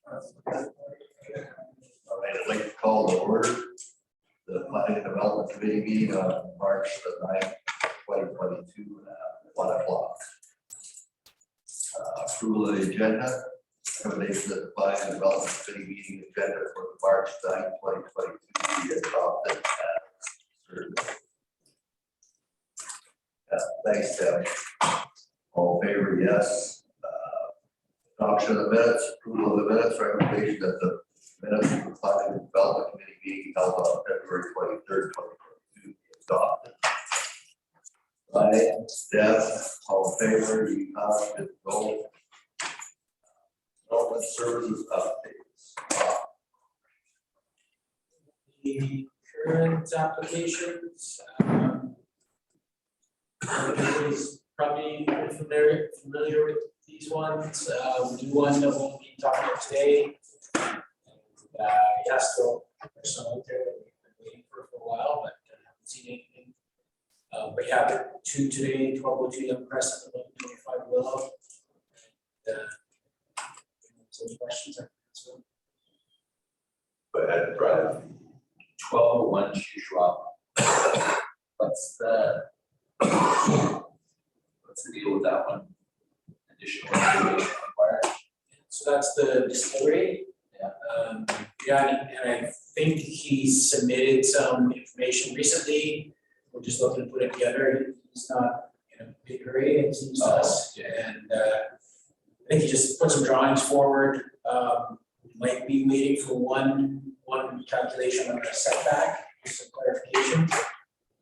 All right, I'd like to call to order the Planning and Development Committee meeting on March the 9th, 2022 at 1 o'clock. Approval of the agenda. Recommendation that the Planning and Development Committee meeting agenda for the March 9th, 2022 be adopted as certified. Thanks, Deb. All in favor, yes. Adoption of the minutes, approval of the minutes, recommendation that the minutes of the Planning and Development Committee meeting held on February 23rd, 2022 be adopted. By Deb, all in favor, you have go. Development services updates. The current applications, everybody's probably familiar with these ones. We do one that we'll be talking about today. Yes, there's some out there that we've been waiting for a while, but haven't seen anything. We have two today, 1202 Young Crescent, 1125 Willow. Some questions? Go ahead, Brian. 1201 Shishwap. What's the deal with that one? Additional information required? So that's the distillery. Yeah. And I think he submitted some information recently. We're just looking to put it together. He's not in a big hurry, it seems to us. Yeah. And I think he just put some drawings forward. We might be waiting for one calculation on a setback, just some clarification.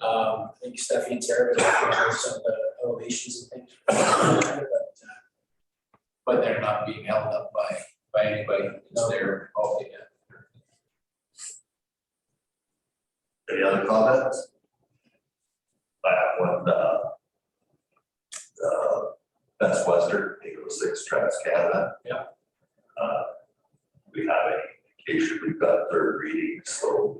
I think Stephanie and Sarah have some of the elevations and things. But they're not being held up by anybody. It's their together. Any other comments? I have one, Best Western, 806 Trans Canada. Yeah. We have a indication we've got third reading, so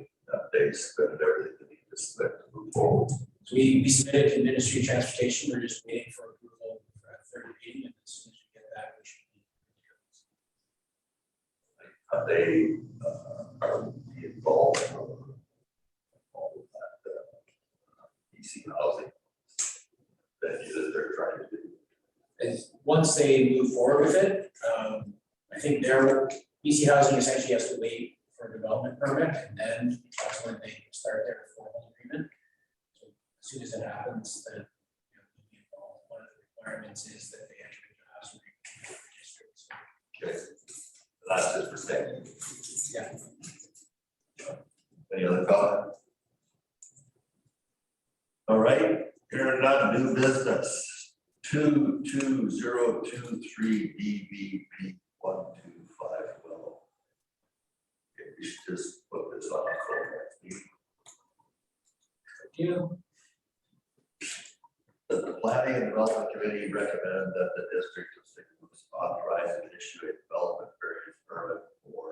they submitted everything that needs to submit to move forward. So we submitted to the Ministry of Transportation. We're just waiting for approval for a third reading, and as soon as we get that, we should be. They are involved in all of that DC housing that they're trying to do. As once they move forward with it, I think their BC Housing essentially has to wait for a development permit, and then that's when they start their formal agreement. So as soon as it happens, then they'll be involved. One of the requirements is that they enter into a housing agreement for districts. Okay, that's just for saying. Yeah. Any other comment? All right, here none, new business. 22023 DBP 125 Willow. Okay, we should just put this on the phone next meeting. Thank you. The Planning and Development Committee recommend that the district of Sycamos authorize and issue a development variance permit for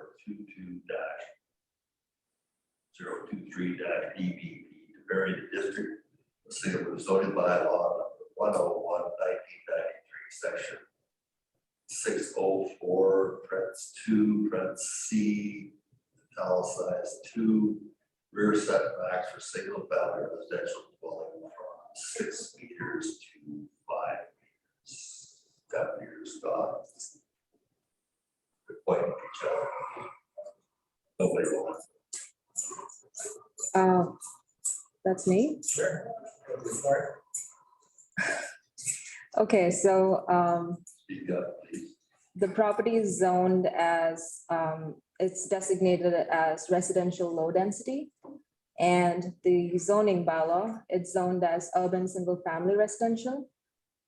22-023-DBP to vary the district of Sycamos zoning bylaw number 101, 1993, section 604, Prince 2, Prince C, italicized 2, rear setbacks for single family residential dwelling from 6 meters to 5 meters. Step meters, Scott. Good point, each other. Nobody will. That's me. Sure. Go for it. Okay, so Speak up, please. the property is zoned as, it's designated as residential low density. And the zoning bylaw, it's zoned as urban single family residential.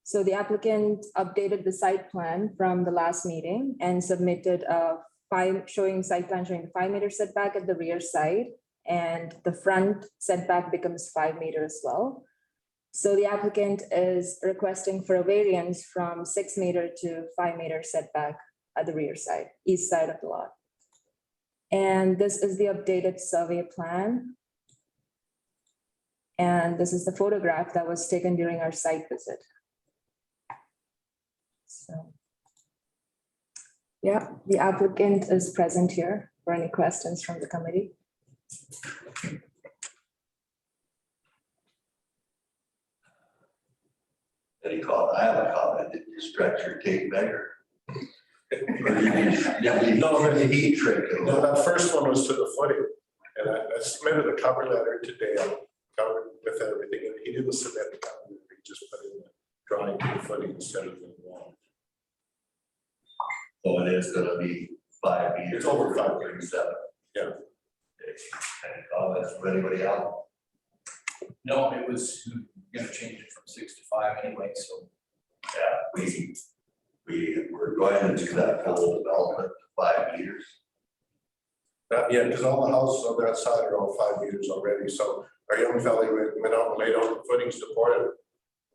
So the applicant updated the site plan from the last meeting and submitted a site plan showing 5 meter setback at the rear side, and the front setback becomes 5 meters as well. So the applicant is requesting for a variance from 6 meter to 5 meter setback at the rear side, east side of the lot. And this is the updated survey plan. And this is the photograph that was taken during our site visit. So Yeah, the applicant is present here for any questions from the committee. Any comment? I have a comment. Did you stretch your tape measure? Or did you heat shrink it? No, that first one was to the footing, and I submitted a cover letter today, covered with everything, and he didn't submit the cover letter, he just put in the drawing to the footing instead of the wall. So it is gonna be 5 meters. It's over 5 meters. 7. Yeah. Any comments from anybody else? No, it was gonna change it from 6 to 5 anyway, so. Yeah, we're going to do that full development to 5 meters. Yeah, because all the houses on that side are all 5 meters already, so our young fella went out and laid out the footings to pour it.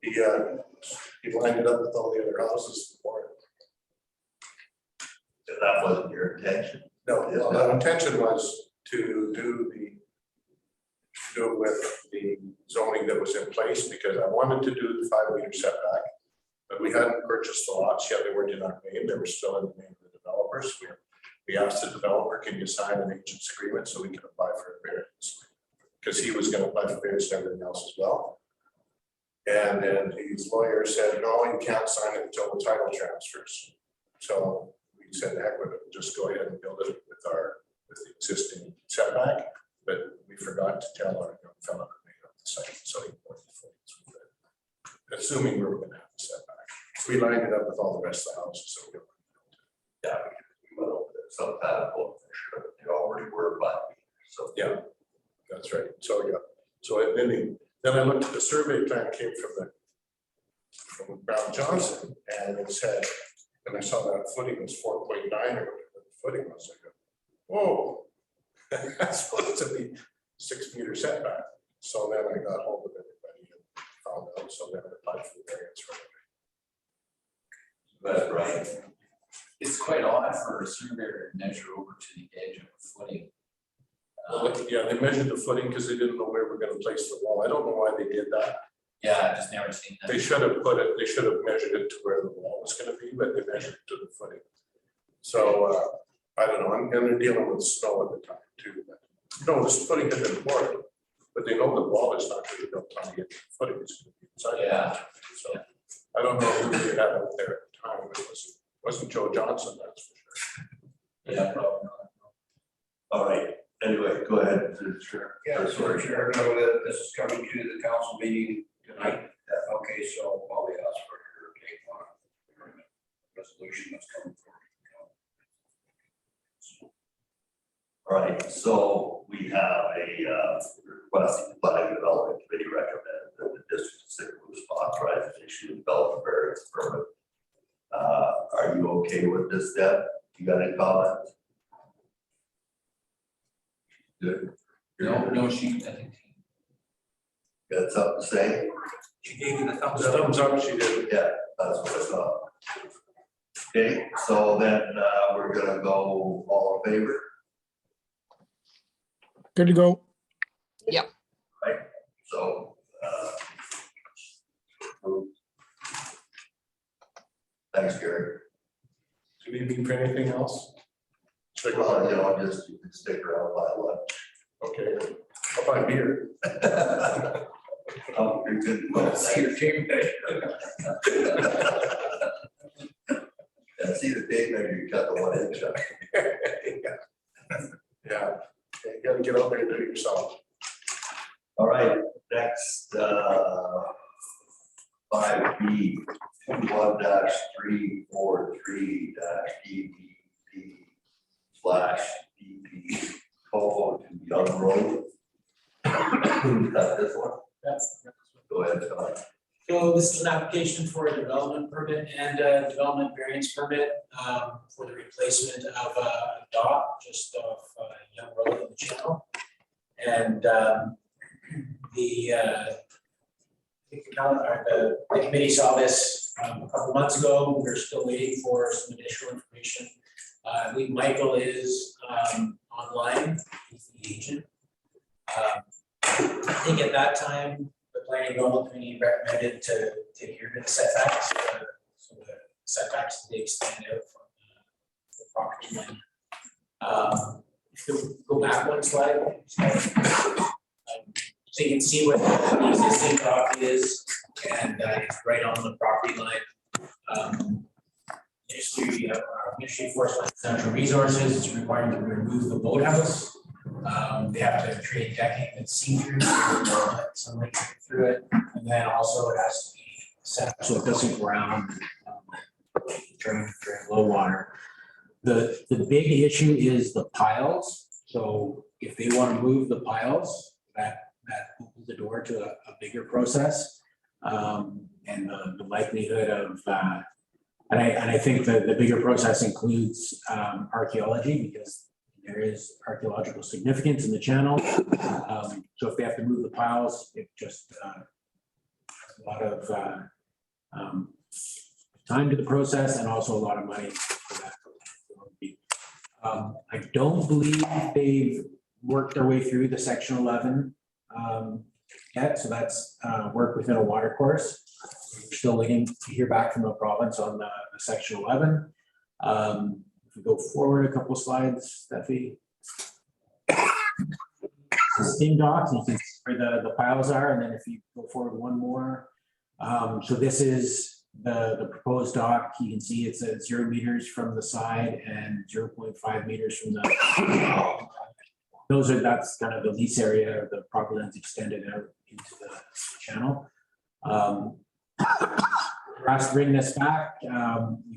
He lined it up with all the other houses to pour it. If that wasn't your intention. No, the intention was to do it with the zoning that was in place, because I wanted to do the 5 meter setback. But we hadn't purchased the lots yet, they weren't in our name, they were still in the name of the developers. We asked the developer, can you sign an agent's agreement so we can apply for a variance? Because he was gonna apply for variance and everything else as well. And then his lawyer said, no, you can't sign it until the title transfers. So we said, heck with it, just go ahead and build it with the existing setback. But we forgot to tell our young fellow that made up the site, so he poured the footings with it, assuming we were gonna have the setback. So we lined it up with all the rest of the houses, so we don't. Yeah, we went over there sometime ago, for sure, but they already were 5 meters, so. Yeah, that's right. So, yeah. So then I looked at the survey plan that came from Brown Johnson, and it said, and I saw that footing was 4.9 or whatever the footing was. I go, whoa, that's supposed to be 6 meter setback. So then I got hold of everybody and found out, so then I applied for the variance right away. That's right. It's quite odd for a surveyor to measure over to the edge of a footing. Yeah, they measured the footing because they didn't know where we're going to place the wall. I don't know why they did that. Yeah, I just never seen that. They should have measured it to where the wall was going to be, but they measured it to the footing. So I don't know, and they're dealing with snow at the time too. But, no, this footing had been poured, but they know the wall is not going to be built on to get the footing. It's going to be inside. Yeah. So I don't know who they had out there at the time. It wasn't Joe Johnson, that's for sure. Yeah, probably not. All right, anyway, go ahead. Sure. Yeah, sorry, Chair, I know that this is coming to the council meeting tonight. Okay, so I'll probably ask for your take on a resolution that's coming forward. All right, so we have a request from the planning development committee recommend that the district of Sycamos authorize the issue of development variance permit. Are you okay with this, Deb? You got any comments? Good. No, she, I think. Got something to say? She gave you the thumbs The up. thumbs up, she did. Yeah, that's what I thought. Okay, so then we're gonna go all in favor, Good to go. so. Thanks, Gary. Do you need me for anything else? Well, you know, just you can stick around by lunch. Okay, I'll buy beer. Oh, you're good. Well, See your team day. and see the date, maybe you cut the 1 inch up. Yeah, you gotta get out there and do it yourself. All right, next, 5B, 21-343-DBP/DP Coho to Young Road. Got this one? That's. Go ahead, Scott. So this is an application for a development permit and a development variance permit for the replacement of a dock just off Young Road in the channel. And the committee saw this a couple months ago. We're still waiting for some additional information. I believe Michael is online, he's the agent. I think at that time, the planning development committee recommended to adhere to the setbacks. So the setbacks, they stand out from property line. If you go back one slide. So you can see what the existing dock is, and it's right on the property line. Ministry of Forest and Natural Resources is required to remove the boathouse. They have to create decking that's see-through, so let sunlight through it, and then also it has to be set up so it doesn't ground during low water. The big issue is the piles. So if they want to move the piles, that opens the door to a bigger process, and the likelihood of and I think that the bigger process includes archaeology, because there is archaeological significance in the channel. So if they have to move the piles, it just a lot of time to the process and also a lot of money for that. I don't believe they've worked their way through the section 11 yet, so that's work within a water course. We're still waiting to hear back from the province on the section 11. If we go forward a couple of slides, Steffi. Steam docks, you can see where the piles are, and then if you go forward one more. So this is the proposed dock. You can see it's at 0 meters from the side and 0.5 meters from the that's kind of the lease area. The property land's extended out into the channel. For us to bring this back, we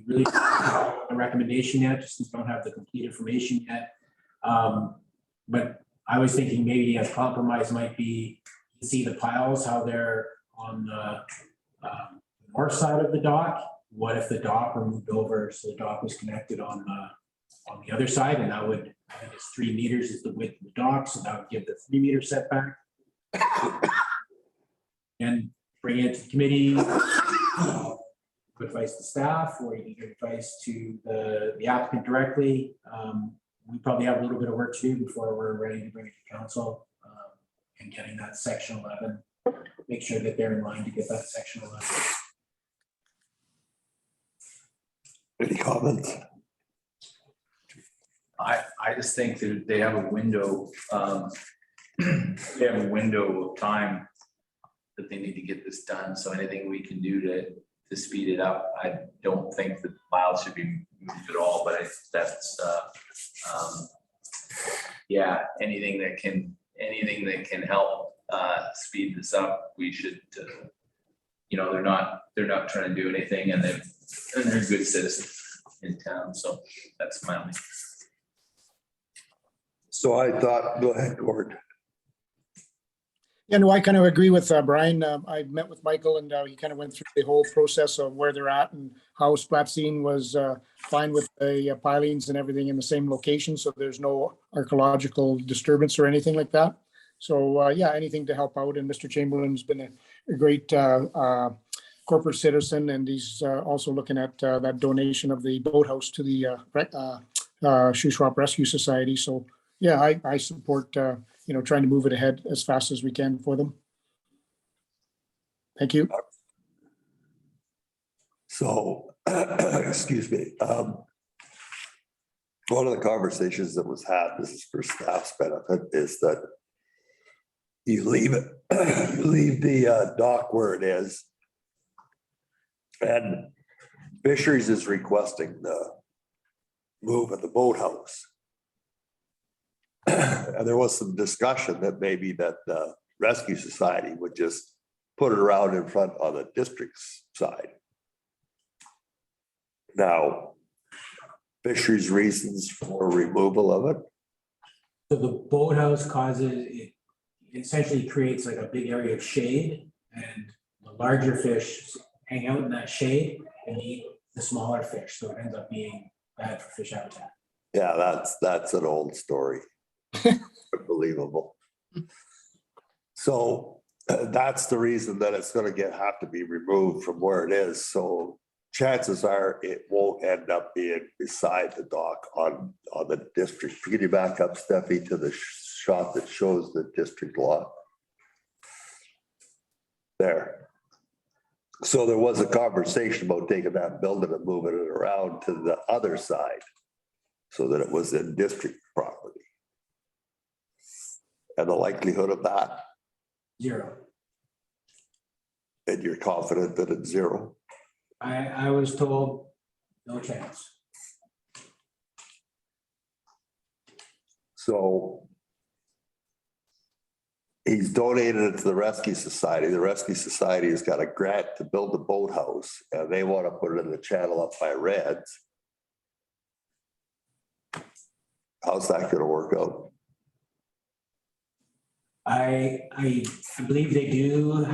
really don't have a recommendation yet, just don't have the complete information yet. But I was thinking maybe a compromise might be to see the piles, how they're on the north side of the dock. What if the dock were moved over so the dock was connected on the other side, and that would, I think it's 3 meters is the width of the dock, so that would give the 3 meter setback. And bring it to the committee, give advice to staff, or you can give advice to the applicant directly. We probably have a little bit of work to do before we're ready to bring it to council, and getting that section 11, make sure that they're in line to get that section 11. Any comments? I just think that they have a window, they have a window of time that they need to get this done. So anything we can do to speed it up, I don't think the files should be moved at all, but that's yeah, anything that can help speed this up, we should. You know, they're not trying to do anything, and they're good citizens in town. So that's my only. So I thought, go ahead, Gord. Yeah, no, I kind of agree with Brian. I met with Michael, and he kind of went through the whole process of where they're at and how Splatstein was fine with the pilings and everything in the same location. So there's no archaeological disturbance or anything like that. So yeah, anything to help out. And Mr. Chamberlain's been a great corporate citizen, and he's also looking at that donation of the boathouse to the Shuswap Rescue Society. So yeah, I support trying to move it ahead as fast as we can for them. Thank you. So, excuse me. One of the conversations that was had, this is for staff's benefit, is that you leave it, you leave the dock where it is. And Fisheries is requesting the move of the boathouse. And there was some discussion that maybe that the Rescue Society would just put it around in front on the district's side. Now, Fisheries reasons for removal of it. So the boathouse it essentially creates like a big area of shade, and the larger fish hang out in that shade and eat the smaller fish. So it ends up being bad for fish habitat. Yeah, that's an old story. Unbelievable. So that's the reason that it's going to have to be removed from where it is. So chances are it won't end up being beside the dock on the district. Can you back up, Steffi, to the shot that shows the district lot? There. So there was a conversation about taking that building and moving it around to the other side. so that it was in district property. And the likelihood of that, 0. and you're confident that it's zero? I was told no chance. So he's donated it to the Rescue Society. The Rescue Society has got a grant to build a boathouse, and they want to put it in the channel up by Reds. How's that gonna work out? I believe they do.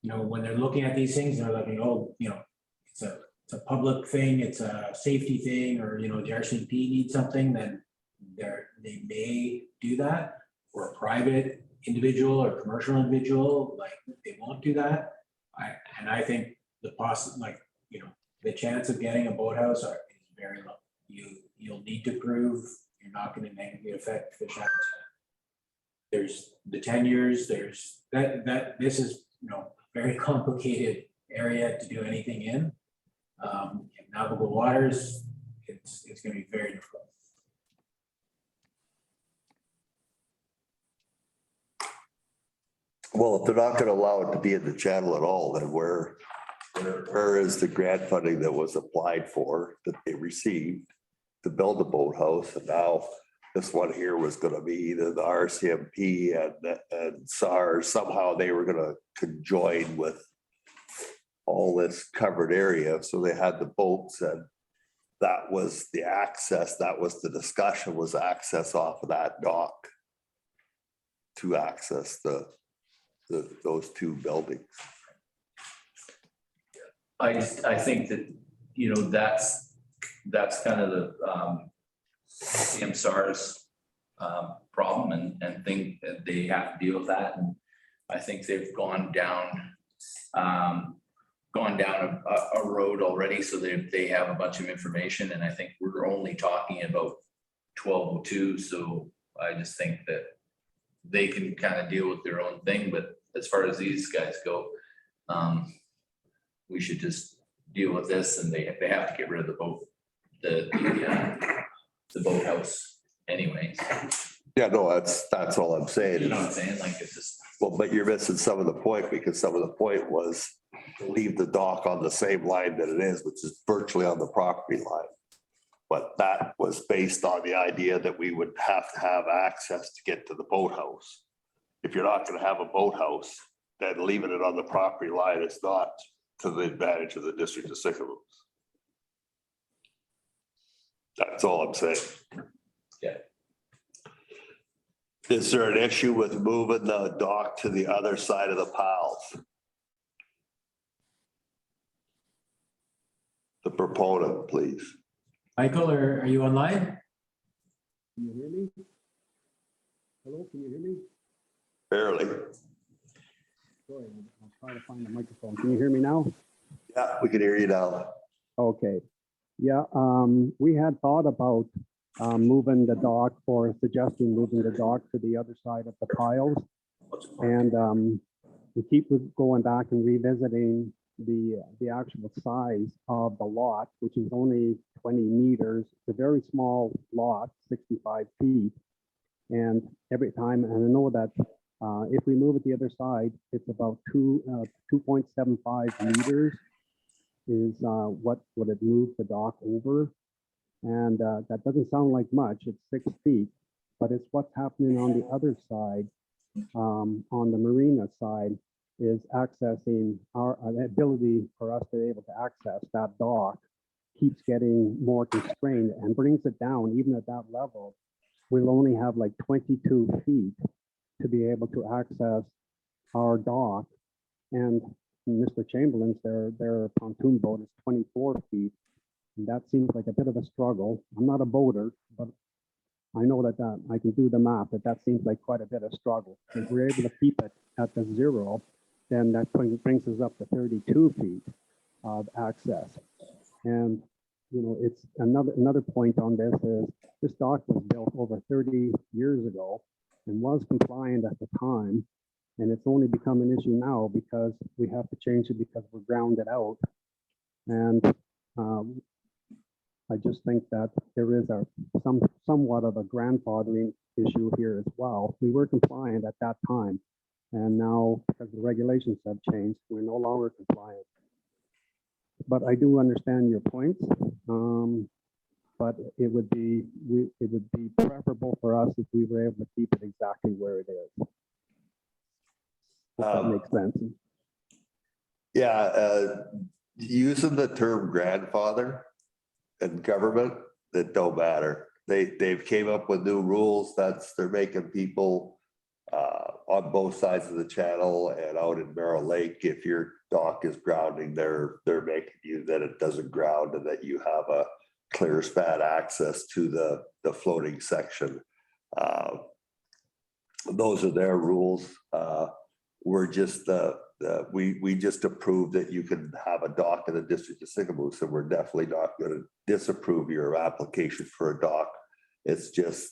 You know, when they're looking at these things, they're looking, oh, you know, it's a public thing, it's a safety thing, or, you know, the RCMP needs something, then they may do that. Or a private individual or commercial individual, like, they won't do that. I think the chance of getting a boathouse is very low. You'll need to prove you're not gonna negatively affect fish habitat. There's the tenures, there's this is, you know, very complicated area to do anything in. In navigable waters, it's gonna be very difficult. Well, if they're not gonna allow it to be in the channel at all, then where is the grant funding that was applied for, that they received to build a boathouse? And now this one here was gonna be either the RCMP and SARS, somehow they were gonna conjoin with all this covered area, so they had the boats, and that was the access, that was the discussion, was access off of that dock to access those two buildings. I think that, you know, that's kind of the CMSAR's problem and think that they have to deal with that. And I think they've gone down a road already, so they have a bunch of information, and I think we're only talking about 1202. So I just think that they can kind of deal with their own thing, but as far as these guys go, we should just deal with this, and they have to get rid of the boat, the boathouse anyways. Yeah, no, that's all I'm saying. You know what I'm saying? Like, it's just, Well, but you're missing some of the point, because some of the point was to leave the dock on the same line that it is, which is virtually on the property line. But that was based on the idea that we would have to have access to get to the boathouse. If you're not gonna have a boathouse, then leaving it on the property line is not to the advantage of the district of Sycamos. That's all I'm saying. Yeah. Is there an issue with moving the dock to the other side of the piles? The proponent, please. Michael, are you online? Can you hear me? Hello, can you hear me? Barely. Sorry, I'll try to find the microphone. Can you hear me now? Yeah, we can hear you now. Okay. Yeah, we had thought about moving the dock, or suggesting moving the dock to the other side of the piles. And we keep going back and revisiting the actual size of the lot, which is only 20 meters. It's a very small lot, 65 feet. And every time, and I know that if we move it the other side, it's about 2.75 meters is what would it move the dock over. And that doesn't sound like much, it's 6 feet, but it's what's happening on the other side, on the marina side, is accessing our ability for us to be able to access that dock keeps getting more constrained and brings it down. Even at that level, we'll only have like 22 feet to be able to access our dock. And Mr. Chamberlain's, their pontoon boat is 24 feet. And that seems like a bit of a struggle. I'm not a boater, but I know that I can do the math, that seems like quite a bit of struggle. If we're able to keep it at the 0, then that brings us up to 32 feet of access. And, you know, it's another point on this is this dock was built over 30 years ago and was compliant at the time. And it's only become an issue now because we have to change it because we're grounded out. And I just think that there is somewhat of a grandfathering issue here as well. We were compliant at that time, and now because the regulations have changed, we're no longer compliant. But I do understand your points. But it would be preferable for us if we were able to keep it exactly where it is. If that makes sense. Yeah, using the term grandfather in government, that don't matter. They've came up with new rules. They're making people on both sides of the channel and out in Merrill Lake, if your dock is grounding, they're making you that it doesn't ground and that you have a clear span access to the floating section. Those are their rules. We're just we just approved that you can have a dock in the district of Sycamos, and we're definitely not going to disapprove your application for a dock. It's just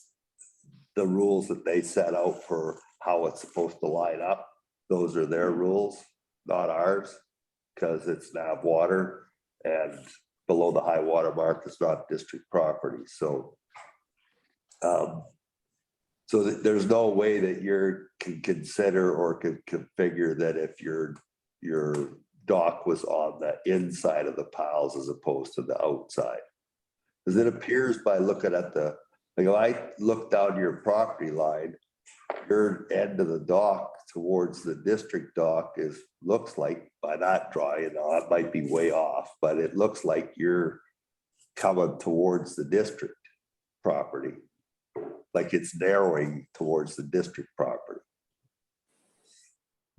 the rules that they set out for how it's supposed to line up. Those are their rules, not ours, because it's nav water, and below the high water mark is not district property. So there's no way that you can consider or can configure that if your dock was on the inside of the piles as opposed to the outside. Because it appears by looking at like if I look down your property line, your end of the dock towards the district dock looks like, by that drawing, it might be way off, but it looks like you're coming towards the district property. Like it's narrowing towards the district property.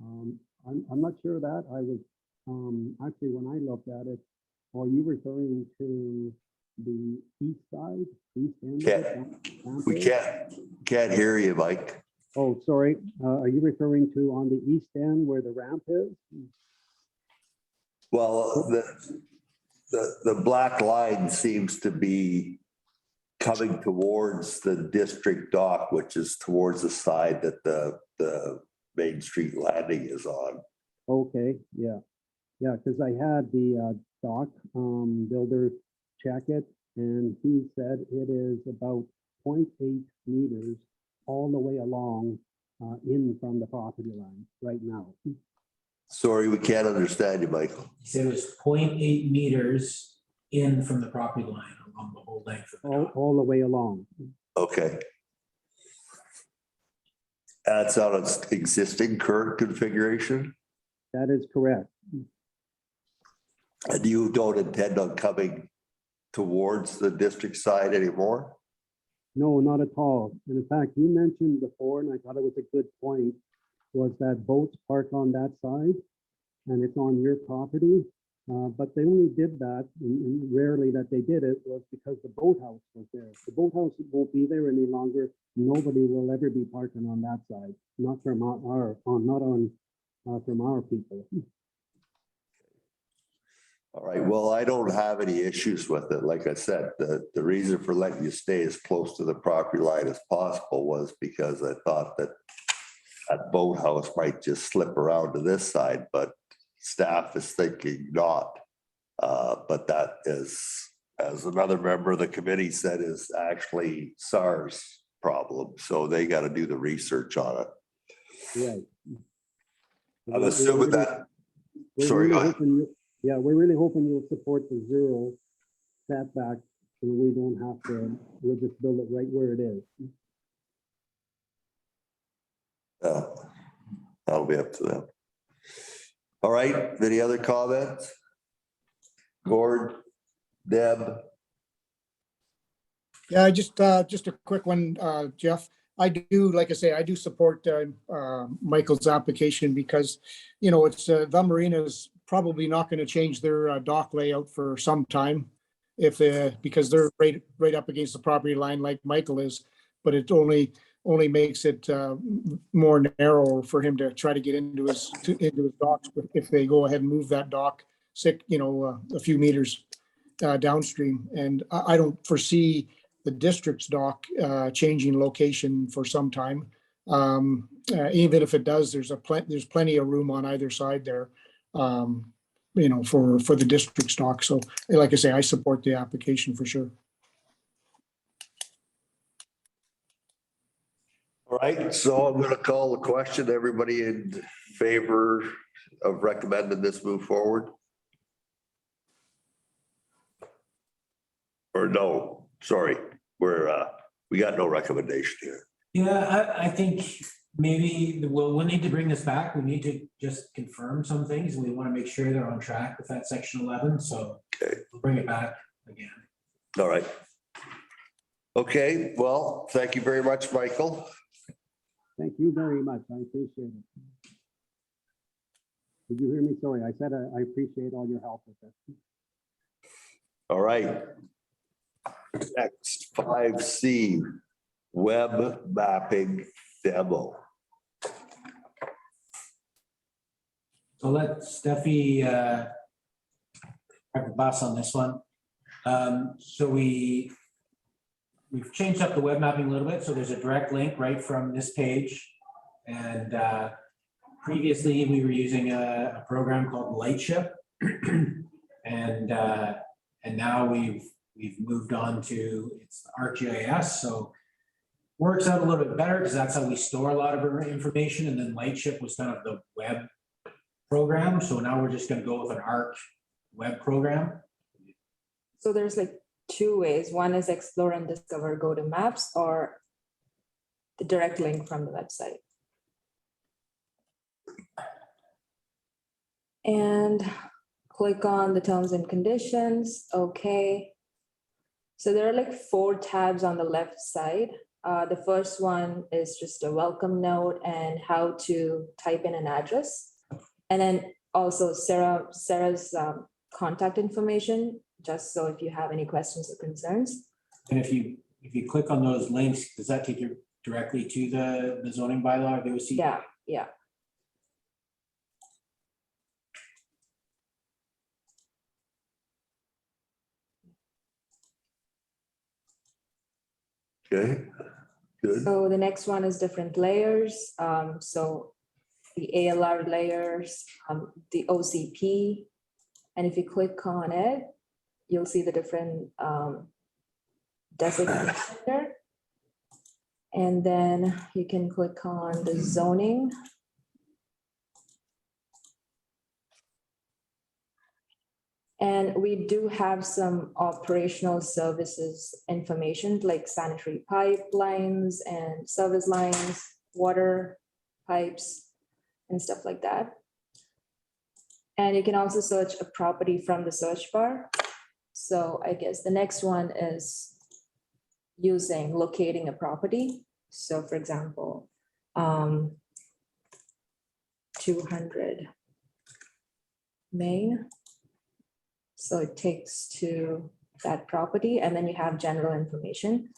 I'm not sure of that. I was actually, when I looked at it, are you referring to the east side? East end? We can't hear you, Mike. Oh, sorry. Are you referring to on the east end where the ramp is? Well, the black line seems to be coming towards the district dock, which is towards the side that the Main Street landing is on. Okay, yeah. Yeah, because I had the dock builder check it, and he said it is about 0.8 meters all the way along in from the property line right now. Sorry, we can't understand you, Michael. He said it was 0.8 meters in from the property line along the whole length of the dock. All the way along. Okay. That's on its existing current configuration? That is correct. And you don't intend on coming towards the district side anymore? No, not at all. And in fact, you mentioned before, and I thought it was a good point, was that boats park on that side and it's on your property. But they only did that, and rarely that they did it, was because the boathouse was there. The boathouse won't be there any longer. Nobody will ever be parking on that side, not from from our people. All right, well, I don't have any issues with it. Like I said, the reason for letting you stay as close to the property line as possible was because I thought that boathouse might just slip around to this side, but staff is thinking not. But that is, as another member of the committee said, is actually SAR's problem. So they got to do the research on it. Right. I'm assuming that, sorry, go ahead. Yeah, we're really hoping you'll support the zero setback, so we don't have to, we'll just build it right where it is. That'll be up to them. All right, any other comments? Gord, Deb? Yeah, just a quick one, Jeff. I do, like I say, I do support Michael's application because, you know, it's the marina's probably not going to change their dock layout for some time because they're right up against the property line like Michael is, but it only makes it more narrow for him to try to get into his docks if they go ahead and move that dock, a few meters downstream. And I don't foresee the district's dock changing location for some time. Even if it does, there's plenty of room on either side there. for the district stock. So like I say, I support the application for sure. All right, so I'm gonna call the question. Everybody in favor of recommending this move forward? Or no, sorry, we got no recommendation here. Yeah, I think maybe we'll need to bring this back. We need to just confirm some things. We want to make sure they're on track with that section 11, so Okay. we'll bring it back again. All right. Okay, well, thank you very much, Michael. Thank you very much. I appreciate it. Did you hear me? Sorry, I said I appreciate all your help with this. All right. Next, 5C, web mapping demo. So let Steffi have the boss on this one. So we've changed up the web mapping a little bit. So there's a direct link right from this page. And previously we were using a program called Lightship. And now we've moved on to it's ArcGIS. So works out a little bit better because that's how we store a lot of our information. And then Lightship was kind of the web program. So now we're just going to go with an Arc web program. So there's like two ways. One is explore and discover, go to maps, or the direct link from the website. And click on the terms and conditions. Okay. So there are like 4 tabs on the left side. The first one is just a welcome note and how to type in an address. And then also Sarah's contact information, just so if you have any questions or concerns. And if you click on those links, does that take you directly to the zoning bylaw? Yeah, yeah. Okay, good. So the next one is different layers. So the ALR layers, the OCP. And if you click on it, you'll see the different designations there. And then you can click on the zoning. And we do have some operational services information like sanitary pipelines and service lines, water pipes and stuff like that. And you can also search a property from the search bar. So I guess the next one is locating a property. So for example, 200 Main. So it takes to that property and then you have general information.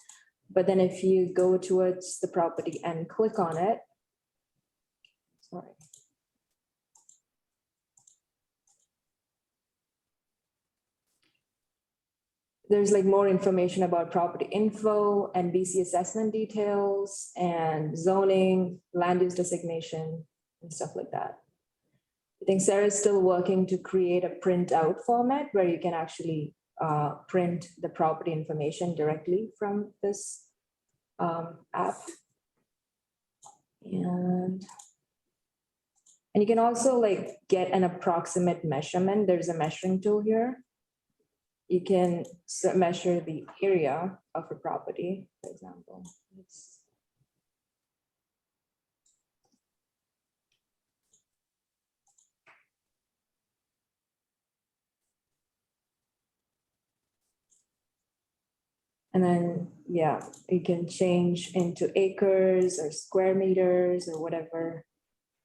But then if you go towards the property and click on it, sorry. There's like more information about property info and BC assessment details and zoning, land use designation and stuff like that. I think Sarah's still working to create a printout format where you can actually print the property information directly from this app. And you can also like get an approximate measurement. There's a measuring tool here. You can measure the area of a property, for example. And then, yeah, you can change into acres or square meters or whatever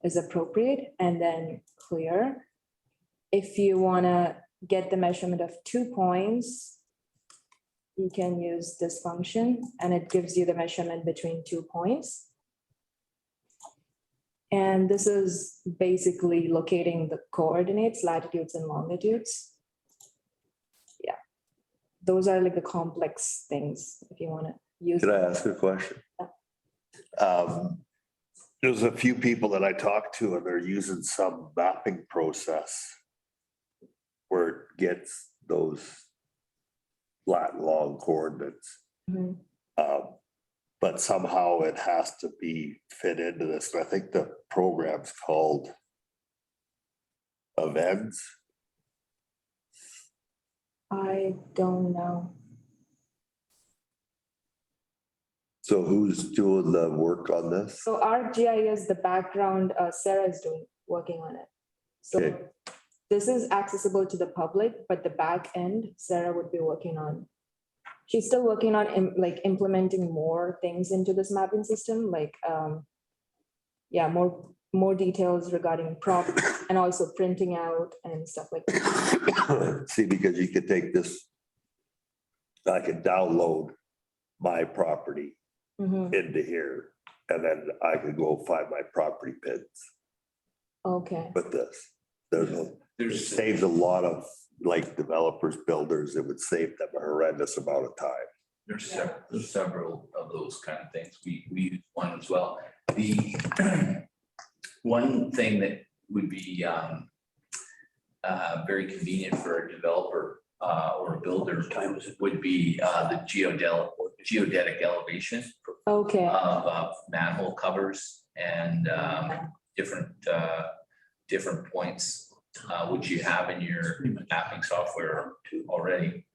is appropriate and then clear. If you want to get the measurement of 2 points, you can use this function and it gives you the measurement between 2 points. And this is basically locating the coordinates, latitudes and longitudes. Yeah, those are like the complex things if you want to use. Can I ask a question? There's a few people that I talked to and they're using some mapping process where it gets those lat long coordinates. Mhm. But somehow it has to be fit into this. And I think the program's called Events. I don't know. So who's doing the work on this? So our GIS, the background, Sarah is working on it. So Okay. this is accessible to the public, but the back end, Sarah would be working on. She's still working on like implementing more things into this mapping system, like, yeah, more details regarding prop and also printing out and stuff like that. See, because you could take this, I could download my property Mhm. into here, and then I could go find my property pins Okay, with this. It There's, saves a lot of like developers, builders, it would save them a horrendous amount of time. there's several of those kind of things. We use one as well. The one thing that would be very convenient for a developer or a builder would be the geodetic elevation okay, of manhole covers and different points, which you have in your mapping software already.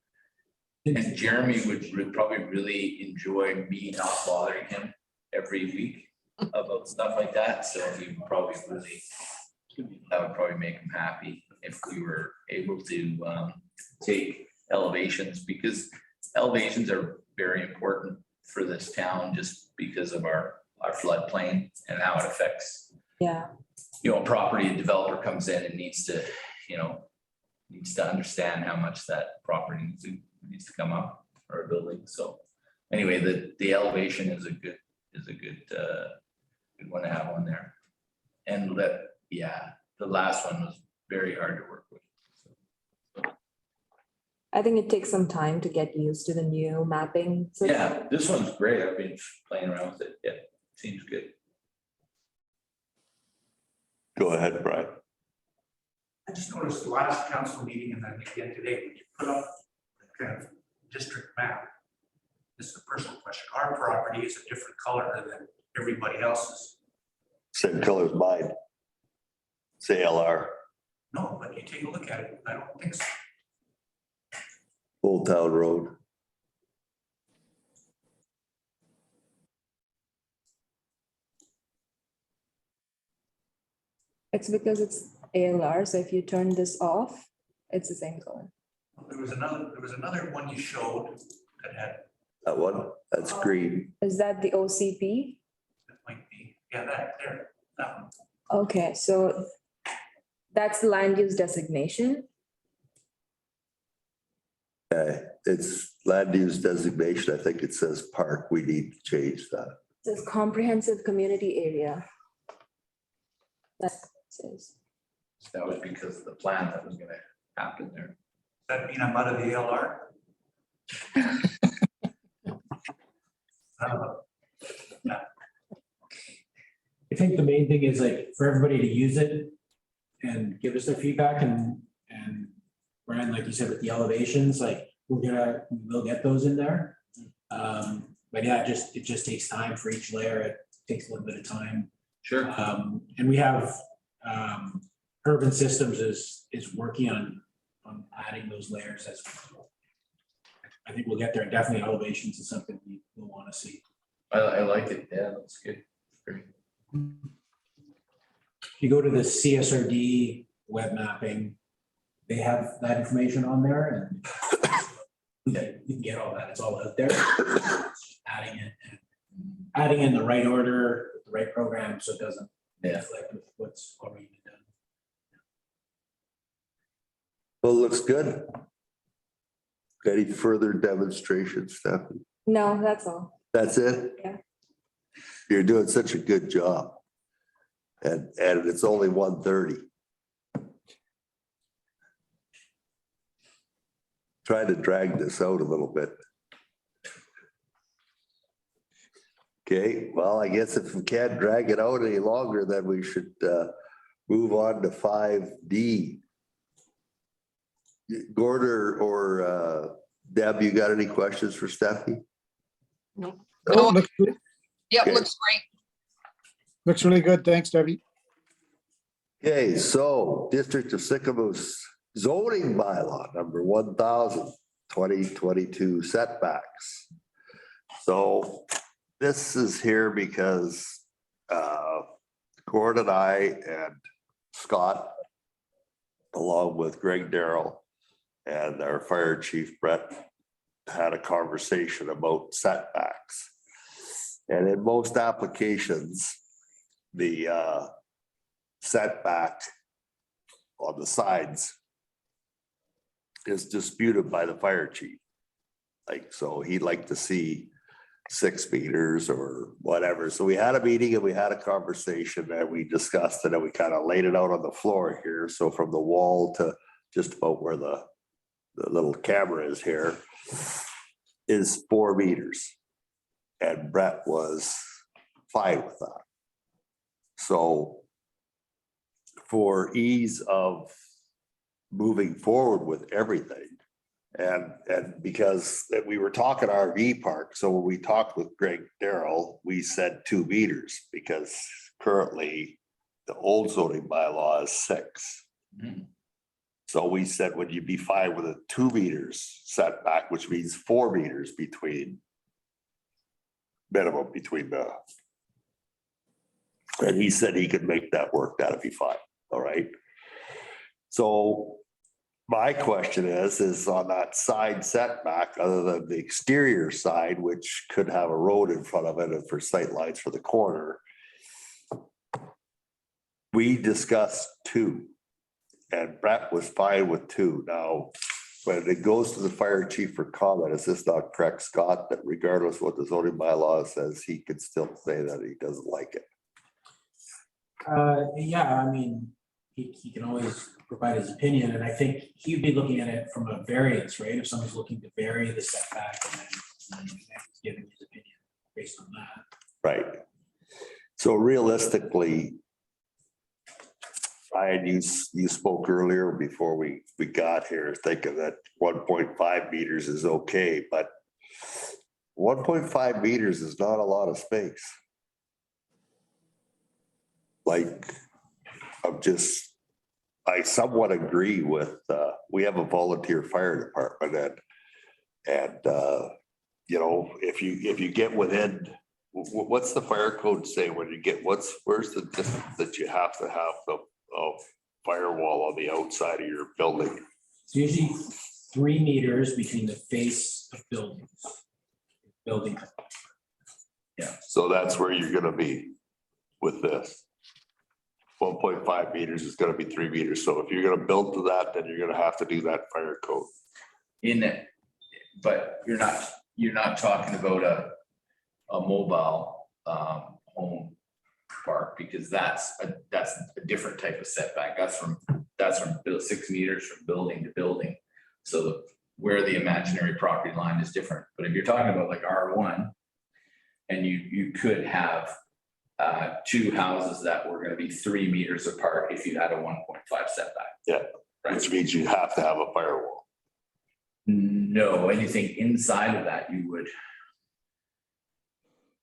And Jeremy would probably really enjoy me not bothering him every week about stuff like that. So he would probably that would probably make him happy if we were able to take elevations, because elevations are very important for this town just because of our floodplain and how it affects, yeah, a property. A developer comes in and needs to understand how much that property needs to come up, or a building. So anyway, the elevation is a good one to have on there. And the last one was very hard to work with. I think it takes some time to get used to the new mapping. system. Yeah, this one's great. I've been playing around with it. Yeah, seems good. Go ahead, Brian. I just noticed the last council meeting and then again today, when you put up the kind of district map. This is a personal question. Our property is a different color than everybody else's. Same color as mine. Say LR, No, but you take a look at it, I don't think so. Old Town Road. It's because it's ALR, so if you turn this off, it's the same color. There was another one you showed that had, That one, that's green. Is that the OCP? that might be, yeah, that there, that one. Okay, so that's the land use designation. It's land use designation. I think it says park. We need to change that. It says comprehensive community area. That says, That was because of the plan that was gonna happen there. Does that mean I'm out of the LR? I think the main thing is like for everybody to use it and give us their feedback, and Brian, like you said, with the elevations, like we'll get those in there. But yeah, it just takes time for each layer. It takes a little bit of time. Sure. And we have Urban Systems is working on adding those layers as well. I think we'll get there. Definitely elevations is something we will want to see. I like it. Yeah, that's good. Great. If you go to the CSRD web mapping, they have that information on there, and you can get all that. It's all out there. Adding it and adding in the right order, the right program, so it doesn't conflict with what's already been done. Well, looks good. Any further demonstrations, Stephanie? no, that's all. That's it? Yeah. You're doing such a good job. And it's only 1:30. Try to drag this out a little bit. Okay, well, I guess if we can't drag it out any longer, then we should move on to 5D. Gord or Deb, you got any questions for Steffi? No. Oh, looks good. Yep, Okay. looks great. Looks really good. Thanks, Debbie. Okay, so District of Sycamos zoning bylaw number 1000, 2022 setbacks. So this is here because Gord and I and Scott, along with Greg Darrell and our fire chief Brett, had a conversation about setbacks. And in most applications, the setback on the sides is disputed by the fire chief. Like, so he'd like to see 6 meters or whatever. So we had a meeting and we had a conversation and we discussed it and we kind of laid it out on the floor here. So from the wall to just about where the little camera is here is 4 meters. And Brett was fine with that. So for ease of moving forward with everything, and because we were talking RV park, so when we talked with Greg Darrell, we said 2 meters because currently the old zoning bylaw is 6. Mhm. So we said, would you be fine with a 2 meters setback, which means 4 meters minimum between the. And he said he could make that work, that'd be fine, all right? So my question is on that side setback, other than the exterior side, which could have a road in front of it and for sight lines for the corner. We discussed 2 and Brett was fine with 2. Now, when it goes to the fire chief for comment, is this not correct, Scott, that regardless of what the zoning bylaw says, he could still say that he doesn't like it? Yeah, I mean, he can always provide his opinion, and I think he'd be looking at it from a variance, right? If someone's looking to vary the setback and then he's giving his opinion based on that. Right. So realistically, Ryan, you spoke earlier before we got here, thinking that 1.5 meters is okay, but 1.5 meters is not a lot of space. Like, I somewhat agree with, we have a volunteer fire department and you know, if you get within, what's the fire code say when you get, where's the distance that you have to have the firewall on the outside of your building? It's usually 3 meters between the face of buildings. Building. Yeah. So that's where you're gonna be with this. 1.5 meters is gonna be 3 meters. So if you're gonna build to that, then you're gonna have to do that fire code. In it, but you're not talking about a mobile home park, because that's a different type of setback. That's from 6 meters from building to building. So where the imaginary property line is different. But if you're talking about like R1, and you could have 2 houses that were going to be 3 meters apart if you had a 1.5 setback. Yeah, right. Which means you have to have a firewall. No, anything inside of that you would.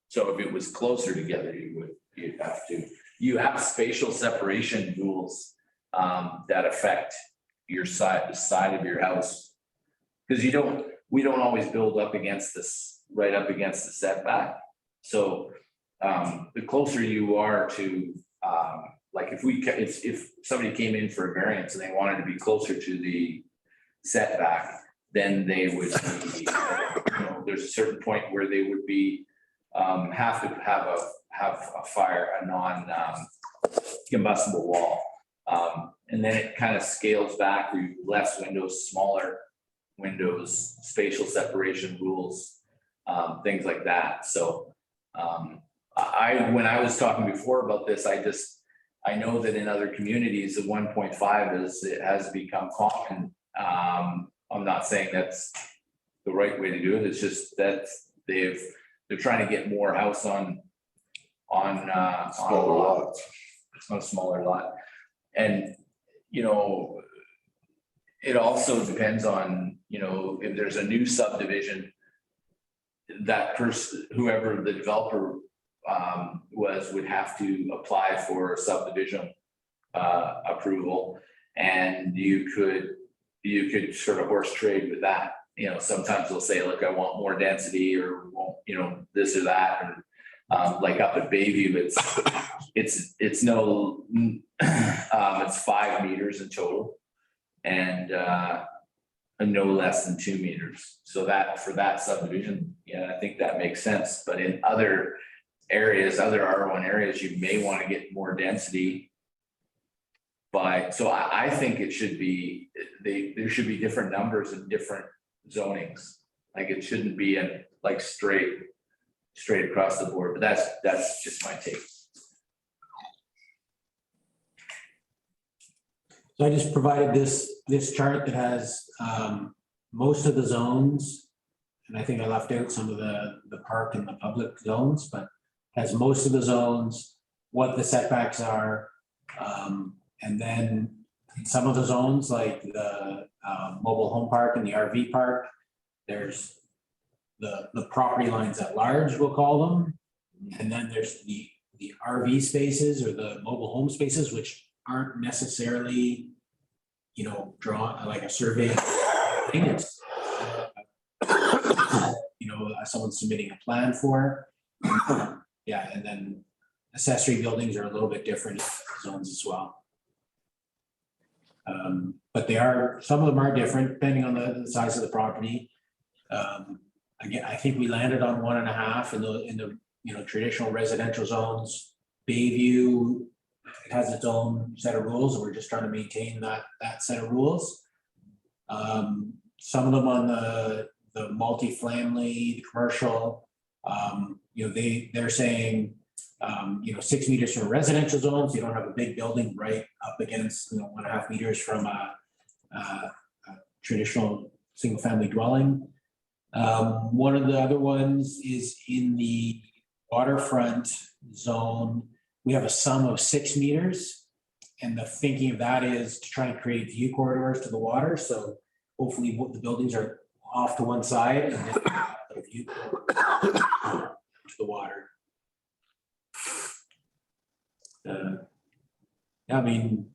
So if it was closer together, you'd have to. You have spatial separation rules that affect your the side of your house, because we don't always build up against this, right up against the setback. So the closer you are to, like if somebody came in for a variance and they wanted to be closer to the setback, then they would be, there's a certain point where they would be, have to have a non-combustible wall. And then it kind of scales back, less windows, smaller windows, spatial separation rules, things like that. So when I was talking before about this, I know that in other communities, the 1.5 has become common. I'm not saying that's the right way to do it. It's just that they're trying to get more house on Smaller lots. It's not a smaller lot. And, it also depends on, you know, if there's a new subdivision, that person, whoever the developer would have to apply for subdivision approval. And you could sort of horse trade with that. You know, sometimes they'll say, look, I want more density, or want, you know, this or that, or like up at Bayview, it's no, it's 5 meters in total, and no less than 2 meters. So that for that subdivision, yeah, I think that makes sense. But in other areas, other R1 areas, you may want to get more density. So I think it should be, there should be different numbers in different zonings. Like it shouldn't be like straight across the board, but that's just my take. So I just provided this chart that has most of the zones, and I think I left out some of the park and the public zones, but has most of the zones, what the setbacks are, and then in some of the zones, like the mobile home park and the RV park, there's the property lines at large, we'll call them, and then there's the RV spaces or the mobile home spaces, which aren't necessarily, you know, drawn like a survey thing. It's you know, someone submitting a plan for. Yeah, and then accessory buildings are a little bit different zones as well. But some of them are different depending on the size of the property. Again, I think we landed on 1.5 in the you know, traditional residential zones. Bayview, it has its own set of rules, and we're just trying to maintain that set of rules. Some of them on the multifamily, the commercial, you know, they're saying, you know, 6 meters from a residential zone, so you don't have a big building right up against, you know, 1.5 meters from a traditional single family dwelling. One of the other ones is in the waterfront zone. We have a sum of 6 meters. And the thinking of that is to try and create view corridors to the water. So hopefully the buildings are off to one side and then a view corridor to the water. I mean,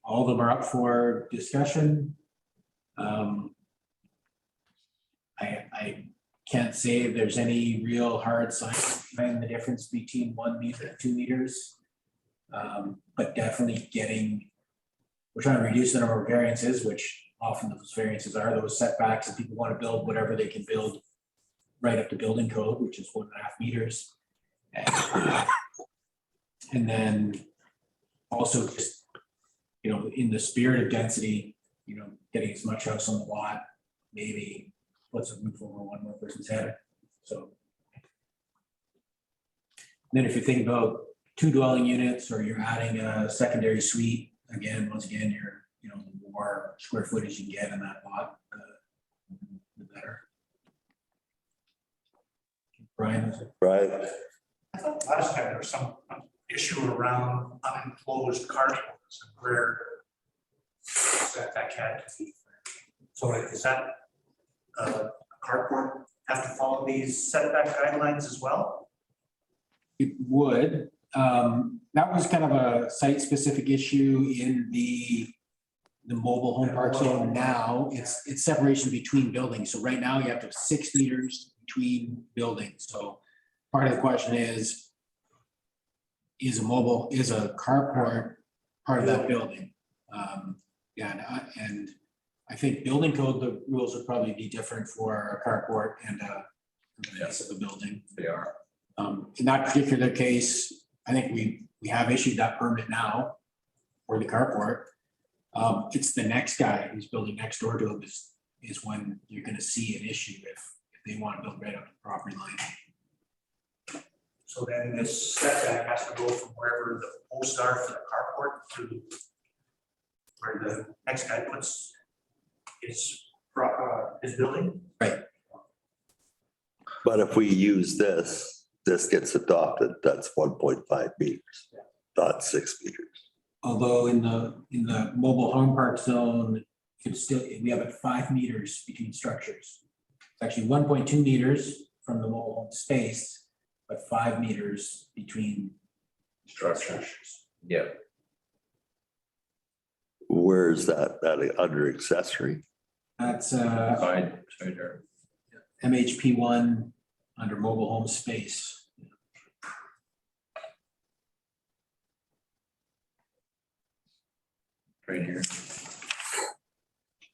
all of them are up for discussion. I can't say if there's any real hard science behind the difference between 1 meter and 2 meters. But definitely we're trying to reduce the number of variances, which often those variances are those setbacks, and people want to build whatever they can build right up to building code, which is 1.5 meters. And then also just, you know, in the spirit of density, you know, getting as much house on the lot, maybe puts a roof over one more person's head. So then if you think about 2 dwelling units, or you're adding a secondary suite, once again, you're, you know, the more square footage you get in that lot, the better. Brian? Right. I thought last time there was some issue around unenclosed carports and where that had to be. So is that a carport have to follow these setback guidelines as well? It would. That was kind of a site-specific issue in the mobile home park zone. Now it's separation between buildings. So right now you have to have 6 meters between buildings. So part of the question is a carport part of that building? And I think building code, the rules would probably be different for a carport and a piece of a building. They are. In that particular case, I think we have issued that permit now for the carport. It's the next guy who's building next door to him is when you're going to see an issue if they want to build right up to the property line. So then this setback has to go from wherever the posts are for the carport to where the next guy puts his building. Right. But if we use this gets adopted, that's 1.5 meters, not 6 meters. Although in the mobile home park zone, could still, we have it 5 meters between structures. It's actually 1.2 meters from the mobile home space, but 5 meters between structures. Yeah. Where is that? That under accessory? That's Side or MHP 1 under mobile home space. right here.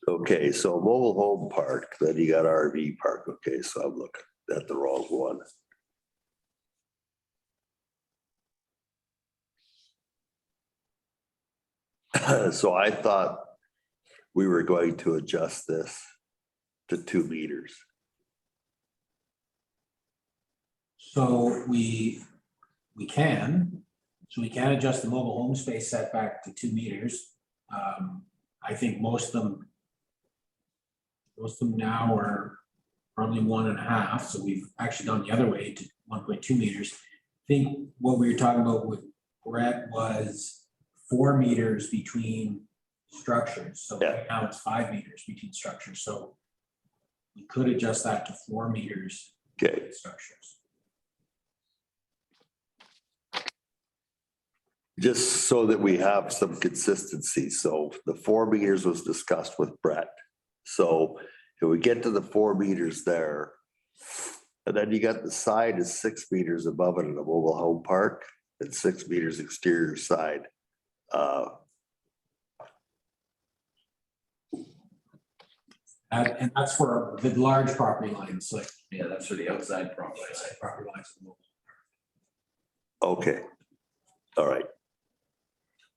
Okay, so mobile home park, then you got RV park. Okay, so I'm looking at the wrong one. So I thought we were going to adjust this to 2 meters. So we can, adjust the mobile home space setback to 2 meters. I think most of them now are probably 1.5, so we've actually gone the other way to 1.2 meters. I think what we were talking about with Brett was 4 meters between structures. So Yeah. right now it's 5 meters between structures. So we could adjust that to 4 meters Okay, between structures. just so that we have some consistency. So the 4 meters was discussed with Brett. So if we get to the 4 meters there, and then you got the side is 6 meters above it in a mobile home park and 6 meters exterior side. And that's for the large property lines, like Yeah, that's for the outside property. outside property lines. of the mobile. Okay, all right.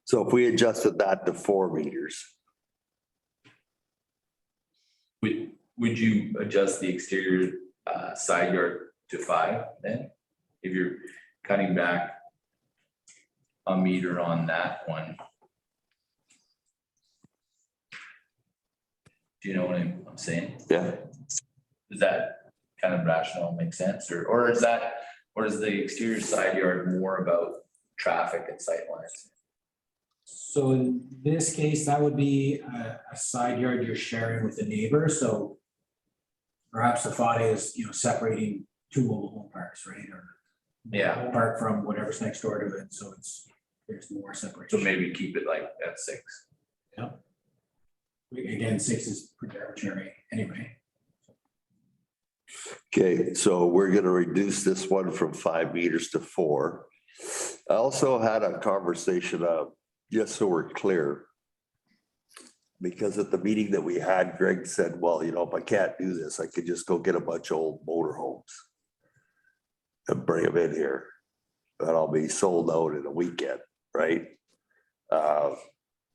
So if we adjusted that to 4 meters, Would you adjust the exterior side yard to 5 then? If you're cutting back a meter on that one? Do you know what I'm saying? yeah, Does that kind of rationale make sense? Or is the exterior side yard more about traffic and sight lines? So in this case, that would be a side yard you're sharing with a neighbor, so perhaps the thought is, separating 2 mobile home parks, right? Or Yeah. home park from whatever's next door to it, so there's more separation. So maybe keep it like at 6. Again, 6 is pretty arbitrary anyway. okay, so we're gonna reduce this one from 5 meters to 4. I also had a conversation of, just so we're clear, because at the meeting that we had, Greg said, well, if I can't do this, I could just go get a bunch of old motorhomes and bring them in here, and I'll be sold out in a weekend, right?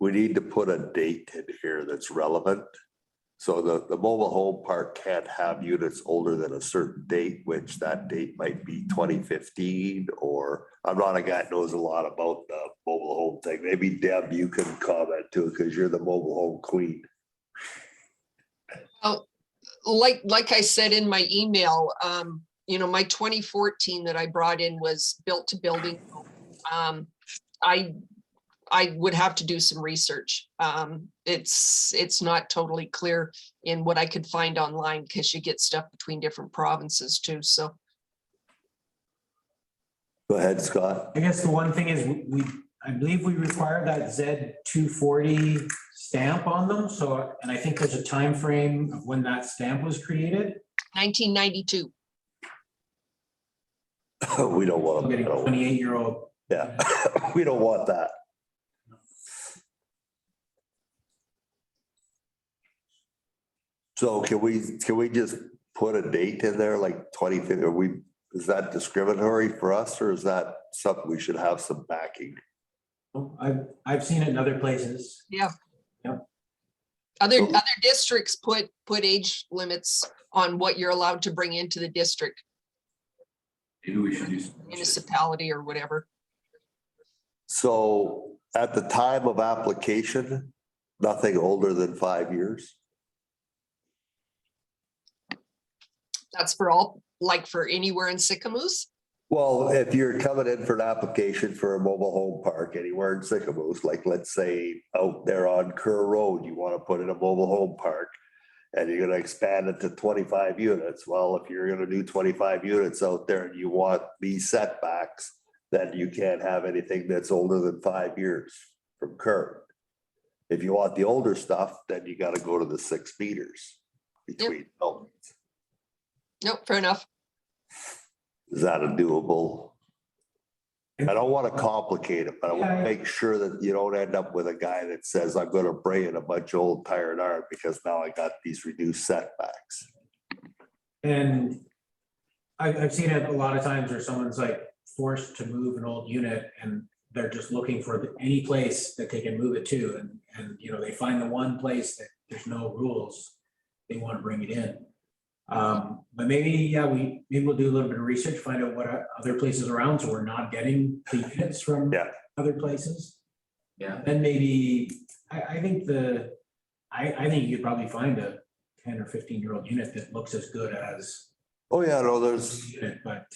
We need to put a date in here that's relevant. So the mobile home park can't have units older than a certain date, which that date might be 2015, or I'm not a guy that knows a lot about the mobile home thing. Maybe Deb, you can comment too, because you're the mobile home queen. Like I said in my email, my 2014 that I brought in was built to building. I would have to do some research. It's not totally clear in what I could find online because you get stuff between different provinces too, so. Go ahead, Scott. I guess the one thing is I believe we require that Z 240 stamp on them. So, and I think there's a time frame of when that stamp was created. 1992. We don't want I'm getting a them. 28-year-old. Yeah, we don't want that. So can we just put a date in there, like 2050? Is that discriminatory for us, or is that something we should have some backing? I've seen it in other places. Yeah. Yep. Other districts put age limits on what you're allowed to bring into the district, Maybe we should do some. municipality or whatever. So at the time of application, nothing older than 5 years? That's for all, like for anywhere in Sycamos. Well, if you're coming in for an application for a mobile home park anywhere in Sycamos, like let's say out there on Kerr Road, you want to put in a mobile home park. And you're gonna expand it to 25 units. Well, if you're gonna do 25 units out there and you want these setbacks, then you can't have anything that's older than 5 years from curb. If you want the older stuff, then you gotta go to the 6 meters between buildings. Nope, fair enough. Is that a doable? I don't want to complicate it, but I want to Yeah. make sure that you don't end up with a guy that says, I'm gonna bring in a bunch of old tired art because now I got these reduced setbacks. And I've seen it a lot of times where someone's like forced to move an old unit and they're just looking for any place that they can move it to. And, you know, they find the one place that there's no rules, they want to bring it in. But maybe, yeah, maybe we'll do a little bit of research, find out what other places around, so we're not getting the units from Yeah. other places. Yeah. Then maybe, I think I think you could probably find a 10 or 15-year-old unit that looks as good as Oh, yeah, no, the there's unit, but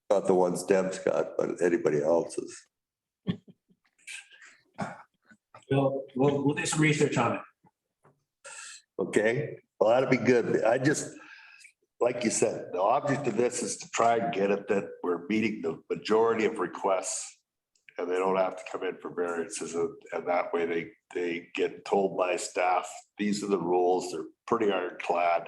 not the ones Deb's got, but anybody else's. we'll do some research on it. Okay, well, that'd be good. I just, like you said, the object of this is to try and get it that we're meeting the majority of requests. And they don't have to come in for variances, and that way they get told by staff, these are the rules, they're pretty ironclad.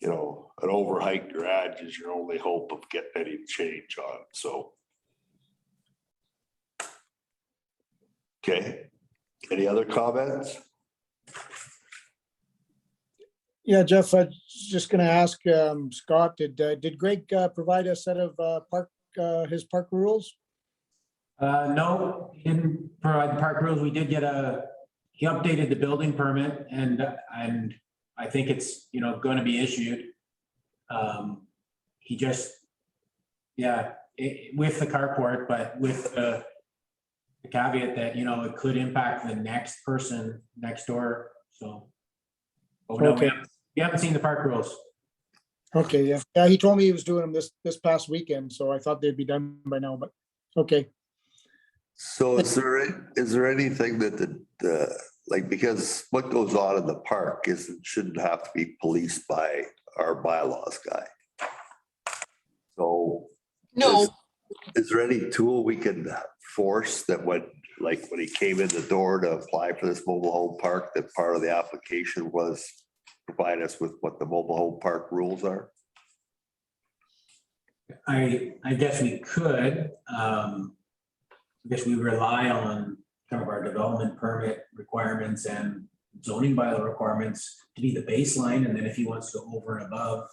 You know, an overheight garage is your only hope of getting any change on, so. Okay, any other comments? Yeah, Jeff, I was just gonna ask Scott, did Greg provide a set of his park rules? No, he didn't provide the park rules. We did get he updated the building permit and I think it's, you know, going to be issued. He just, yeah, with the carport, but with the caveat that, you know, it could impact the next person next door, so. But no, Okay. we haven't seen the park rules. Okay, yeah, yeah, he told me he was doing them this past weekend, so I thought they'd be done by now, but, okay. So is there anything that like, because what goes on in the park shouldn't have to be policed by our bylaws guy. So. No, Is there any tool we can force that when he came in the door to apply for this mobile home park, that part of the application was provide us with what the mobile home park rules are? I guess we could, I guess we rely on kind of our development permit requirements and zoning bylaw requirements to be the baseline, and then if he wants to go over and above,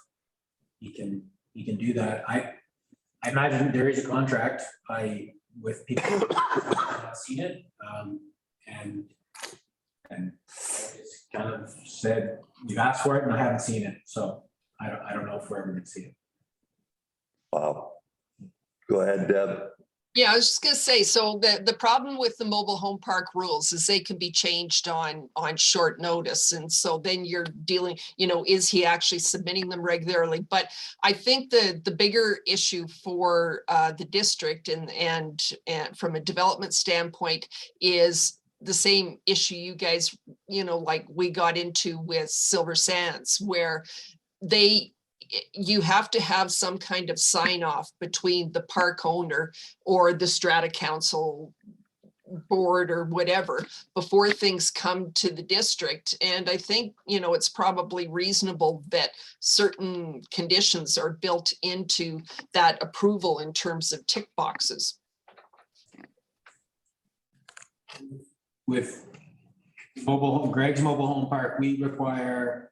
he can do that. I imagine there is a contract with people who have not seen it, and it's kind of said, we've asked for it and I haven't seen it, so I don't know if we're ever gonna see it. Wow. Go ahead, Deb. yeah, I was just gonna say, so the problem with the mobile home park rules is they can be changed on short notice. And so then you're dealing, you know, is he actually submitting them regularly? But I think the bigger issue for the district and from a development standpoint is the same issue you guys, you know, like we got into with Silver Sands, where you have to have some kind of sign off between the park owner or the strata council board or whatever before things come to the district. And I think, you know, it's probably reasonable that certain conditions are built into that approval in terms of tick boxes. With Greg's mobile home park, we require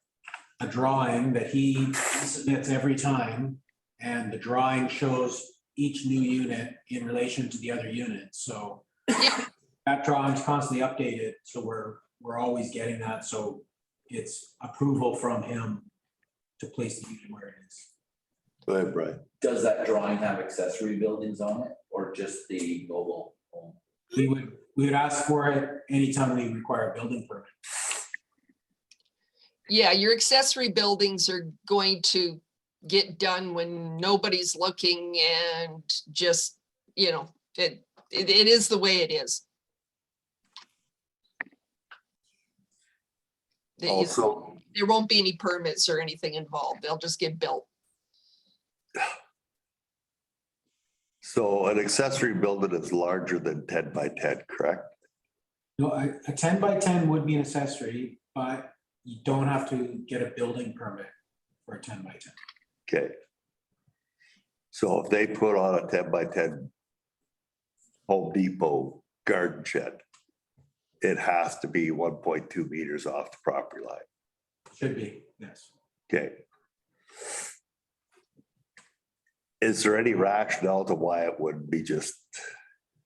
a drawing that he submits every time, and the drawing shows each new unit in relation to the other units. So that drawing's constantly updated, so we're always getting that. So it's approval from him to place the unit where it is. Go ahead, Brian. Does that drawing have accessory buildings on it or just the mobile home? We would ask for it anytime we require a building permit. Yeah, your accessory buildings are going to get done when nobody's looking and just, you know, it is the way it is. Also, There won't be any permits or anything involved. They'll just get built. so an accessory building is larger than 10 by 10, correct? No, a 10 by 10 would be an accessory, but you don't have to get a building permit for a 10 by 10. Okay. So if they put on a 10 by 10 Home Depot garden shed, it has to be 1.2 meters off the property line. Should be, yes. Okay. Is there any rationale to why it wouldn't be just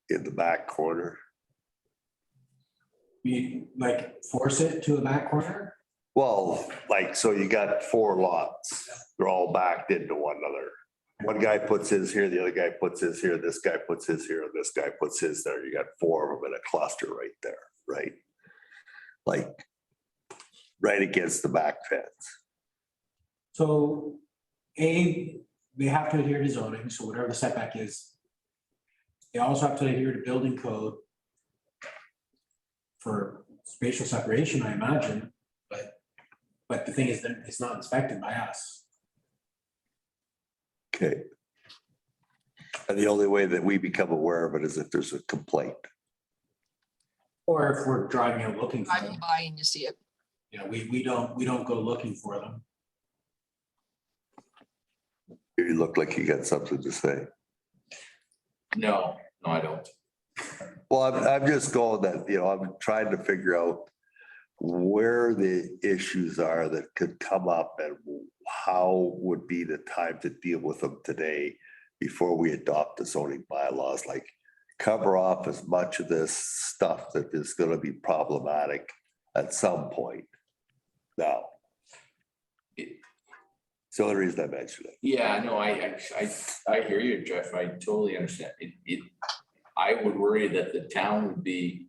in the back corner? We like force it to a back corner. Well, like, so you got 4 lots, they're all backed into one another. One guy puts his here, the other guy puts his here, this guy puts his here, and this guy puts his there. You got 4 of them in a cluster right there, right? Like, right against the back fence. So they have to adhere to zoning, so whatever the setback is. They also have to adhere to building code for spatial separation, I imagine, but the thing is that it's not inspected by us. Okay. And the only way that we become aware of it is if there's a complaint. Or if we're driving out looking for Driving them. by and you see it. You know, we don't go looking for them. You look like you got something to say. No, I don't. Well, I'm just going that, you know, I'm trying to figure out where the issues are that could come up and how would be the time to deal with them today before we adopt the zoning bylaws, like cover off as much of this stuff that is going to be problematic at some point. Now, it's the only reason I mentioned it. Yeah, no, I hear you, Jeff. I totally understand. I would worry that the town would be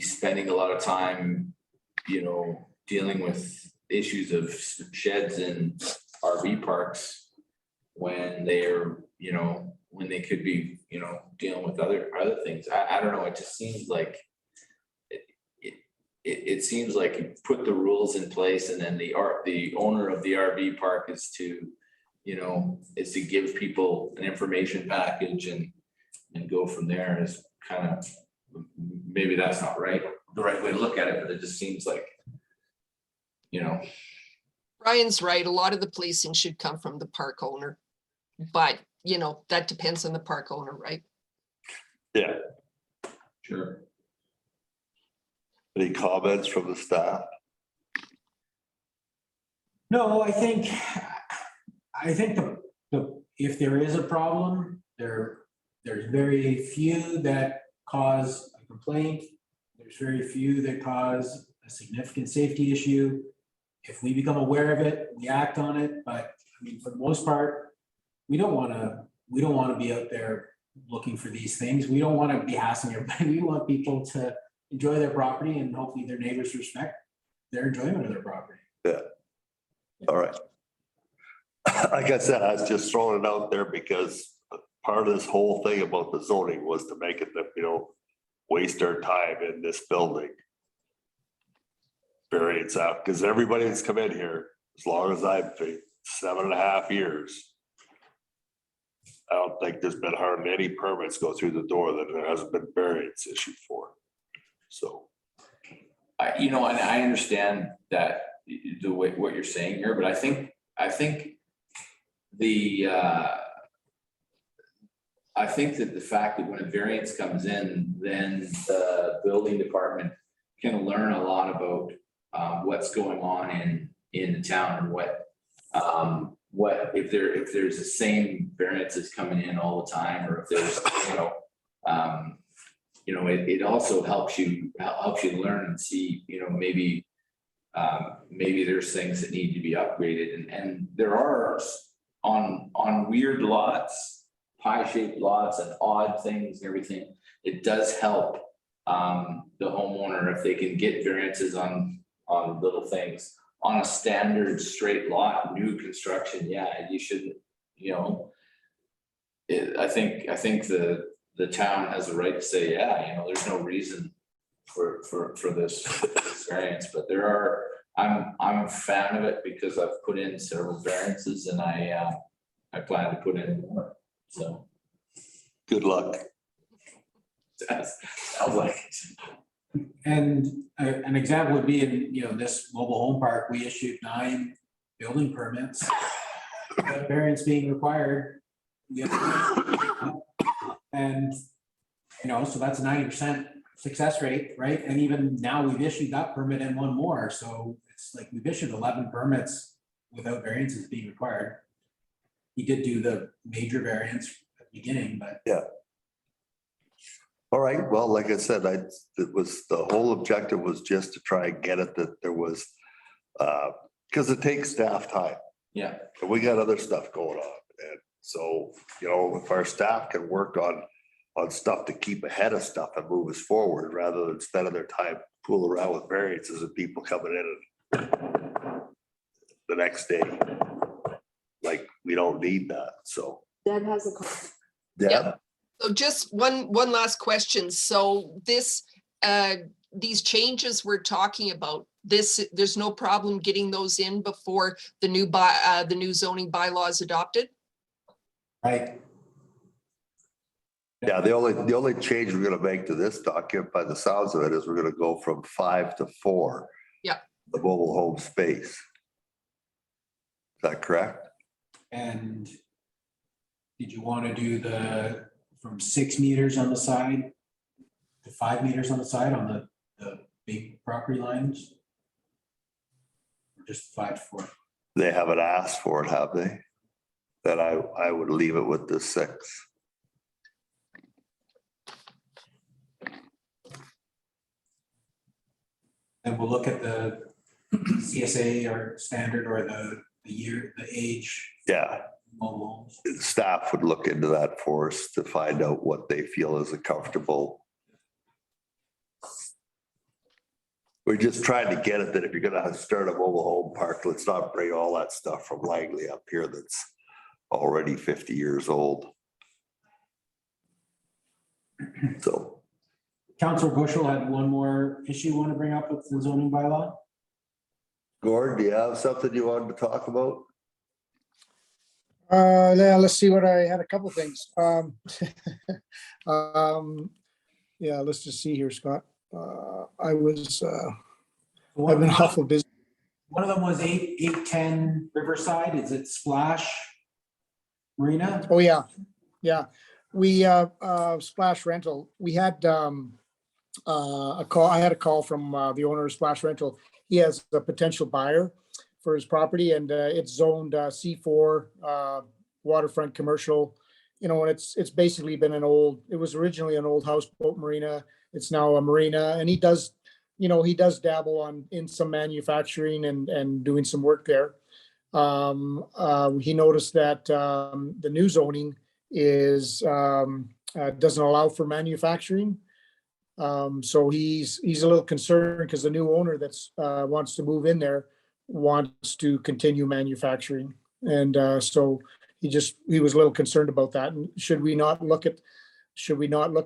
spending a lot of time, you know, dealing with issues of sheds and RV parks when they're, you know, when they could be, you know, dealing with other things. I don't know. It just seems like it seems like you put the rules in place and then the owner of the RV park is to, you know, is to give people an information package and go from there. Is kind of, maybe that's not the right way to look at it, but it just seems like, you know. Brian's right. A lot of the policing should come from the park owner. But, you know, that depends on the park owner, right? Yeah. Sure. Any comments from the staff? No, I think if there is a problem, there's very few that cause a complaint. There's very few that cause a significant safety issue. If we become aware of it, we act on it. But I mean, for the most part, we don't want to be out there looking for these things. We don't want to be hassling everybody. We want people to enjoy their property and hopefully their neighbors respect their enjoyment of their property. Yeah. All right. Like I said, I was just throwing it out there because part of this whole thing about the zoning was to make it that, you know, waste our time in this building. Variance out, because everybody that's come in here, as long as I've been 7.5 years, I don't think there's been hardly any permits go through the door that there hasn't been variance issued for. So. You know, and I understand that the way what you're saying here, but I think that the fact that when a variance comes in, then the building department can learn a lot about what's going on in the town and what if there's the same variances coming in all the time, or if there's, it also helps you learn and see, you know, maybe there's things that need to be upgraded, and there are on weird lots, pie-shaped lots and odd things and everything. It does help the homeowner if they can get variances on little things. on a standard straight lot, new construction, yeah, you shouldn't, you know. I think the town has a right to say, yeah, you know, there's no reason for this variance, but there are, I'm a fan of it because I've put in several variances and I plan to put in more, so. Good luck. Sounds like it. And an example would be in, you know, this mobile home park, we issued 9 building permits. With variance being required. We have- And, you know, so that's a 90% success rate, right? And even now we've issued that permit and 1 more, so it's like we've issued 11 permits without variances being required. He did do the major variance at the beginning, but. All right, well, like I said, the whole objective was just to try and get it that there was, because it takes staff time. Yeah, And we got other stuff going on. And so, you know, if our staff can work on stuff to keep ahead of stuff and move us forward, rather than spending their time fooling around with variances and people coming in and the next day, like, we don't need that, so. Deb has a comment. Deb? So just one last question. So this, these changes we're talking about, there's no problem getting those in before the new zoning bylaw is adopted? Right. Yeah, the only change we're gonna make to this document, by the sounds of it, is we're gonna go from 5 to 4. Yeah. The mobile home space. Is that correct? And did you want to do from 6 meters on the side to 5 meters on the side on the big property lines? Or just 5 to 4? They haven't asked for it, have they? Then I would leave it with the 6. And we'll look at the CSA or standard or the age Yeah, mobile homes. staff would look into that for us to find out what they feel is a comfortable. We're just trying to get it that if you're gonna start a mobile home park, let's not bring all that stuff from Langley up here that's already 50 years old. So. Councillor Bushel had one more issue you want to bring up with the zoning bylaw? Gord, do you have something you wanted to talk about? Yeah, let's see what I had, a couple things. Yeah, let's just see here, Scott. I've been awful busy. One of them was 810 Riverside. Is it Splash Marina? Oh, yeah. Yeah. We, Splash Rental, we had a call, I had a call from the owner of Splash Rental. He has a potential buyer for his property, and it's zoned C4 waterfront commercial. You know, and it's basically been it was originally an old houseboat marina. It's now a marina, and he does dabble in some manufacturing and doing some work there. He noticed that the new zoning is doesn't allow for manufacturing. So he's a little concerned because the new owner that's wants to move in there wants to continue manufacturing. And so he was a little concerned about that. And should we not look,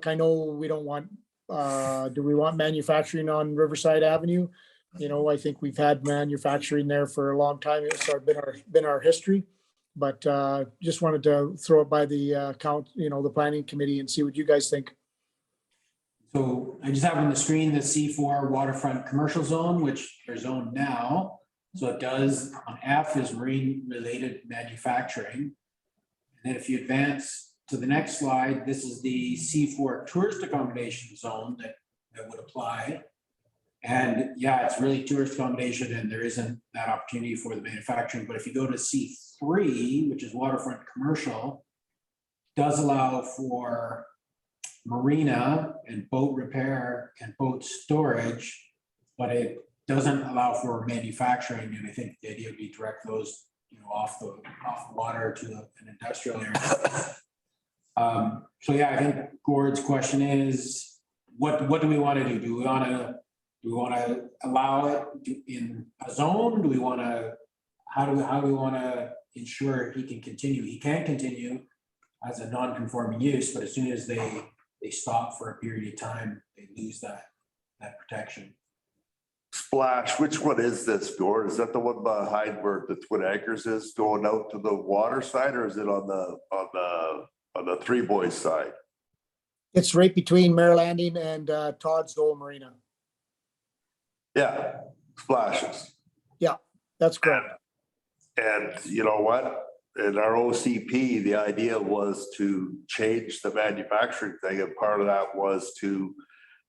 I know we don't want, do we want manufacturing on Riverside Avenue? You know, I think we've had manufacturing there for a long time. It's been our history. But just wanted to throw it by the the planning committee and see what you guys think. So I just have on the screen the C4 waterfront commercial zone, which they're zoned now. So it does, on F is marine related manufacturing. And then if you advance to the next slide, this is the C4 tourist accommodation zone that would apply. And yeah, it's really tourist accommodation and there isn't that opportunity for the manufacturing. But if you go to C3, which is waterfront commercial, does allow for marina and boat repair and boat storage, but it doesn't allow for manufacturing. And I think the idea would be direct those, off the water to an industrial area. So yeah, I think Gord's question is, what do we want to do? Do we want to Do we want to allow it in a zone? Do we want to, how do we want to ensure he can continue? He can continue as a non-conforming use, but as soon as they stop for a period of time, they lose that protection. Splash, which one is this, Gord? Is that the one behind where the Twin Acres is going out to the water side, or is it on the Three Boys side? It's right between Mare Landing and Todd's Old Marina. Yeah, splashes. That's correct. And you know what? In our OCP, the idea was to change the manufacturing thing, and part of that was to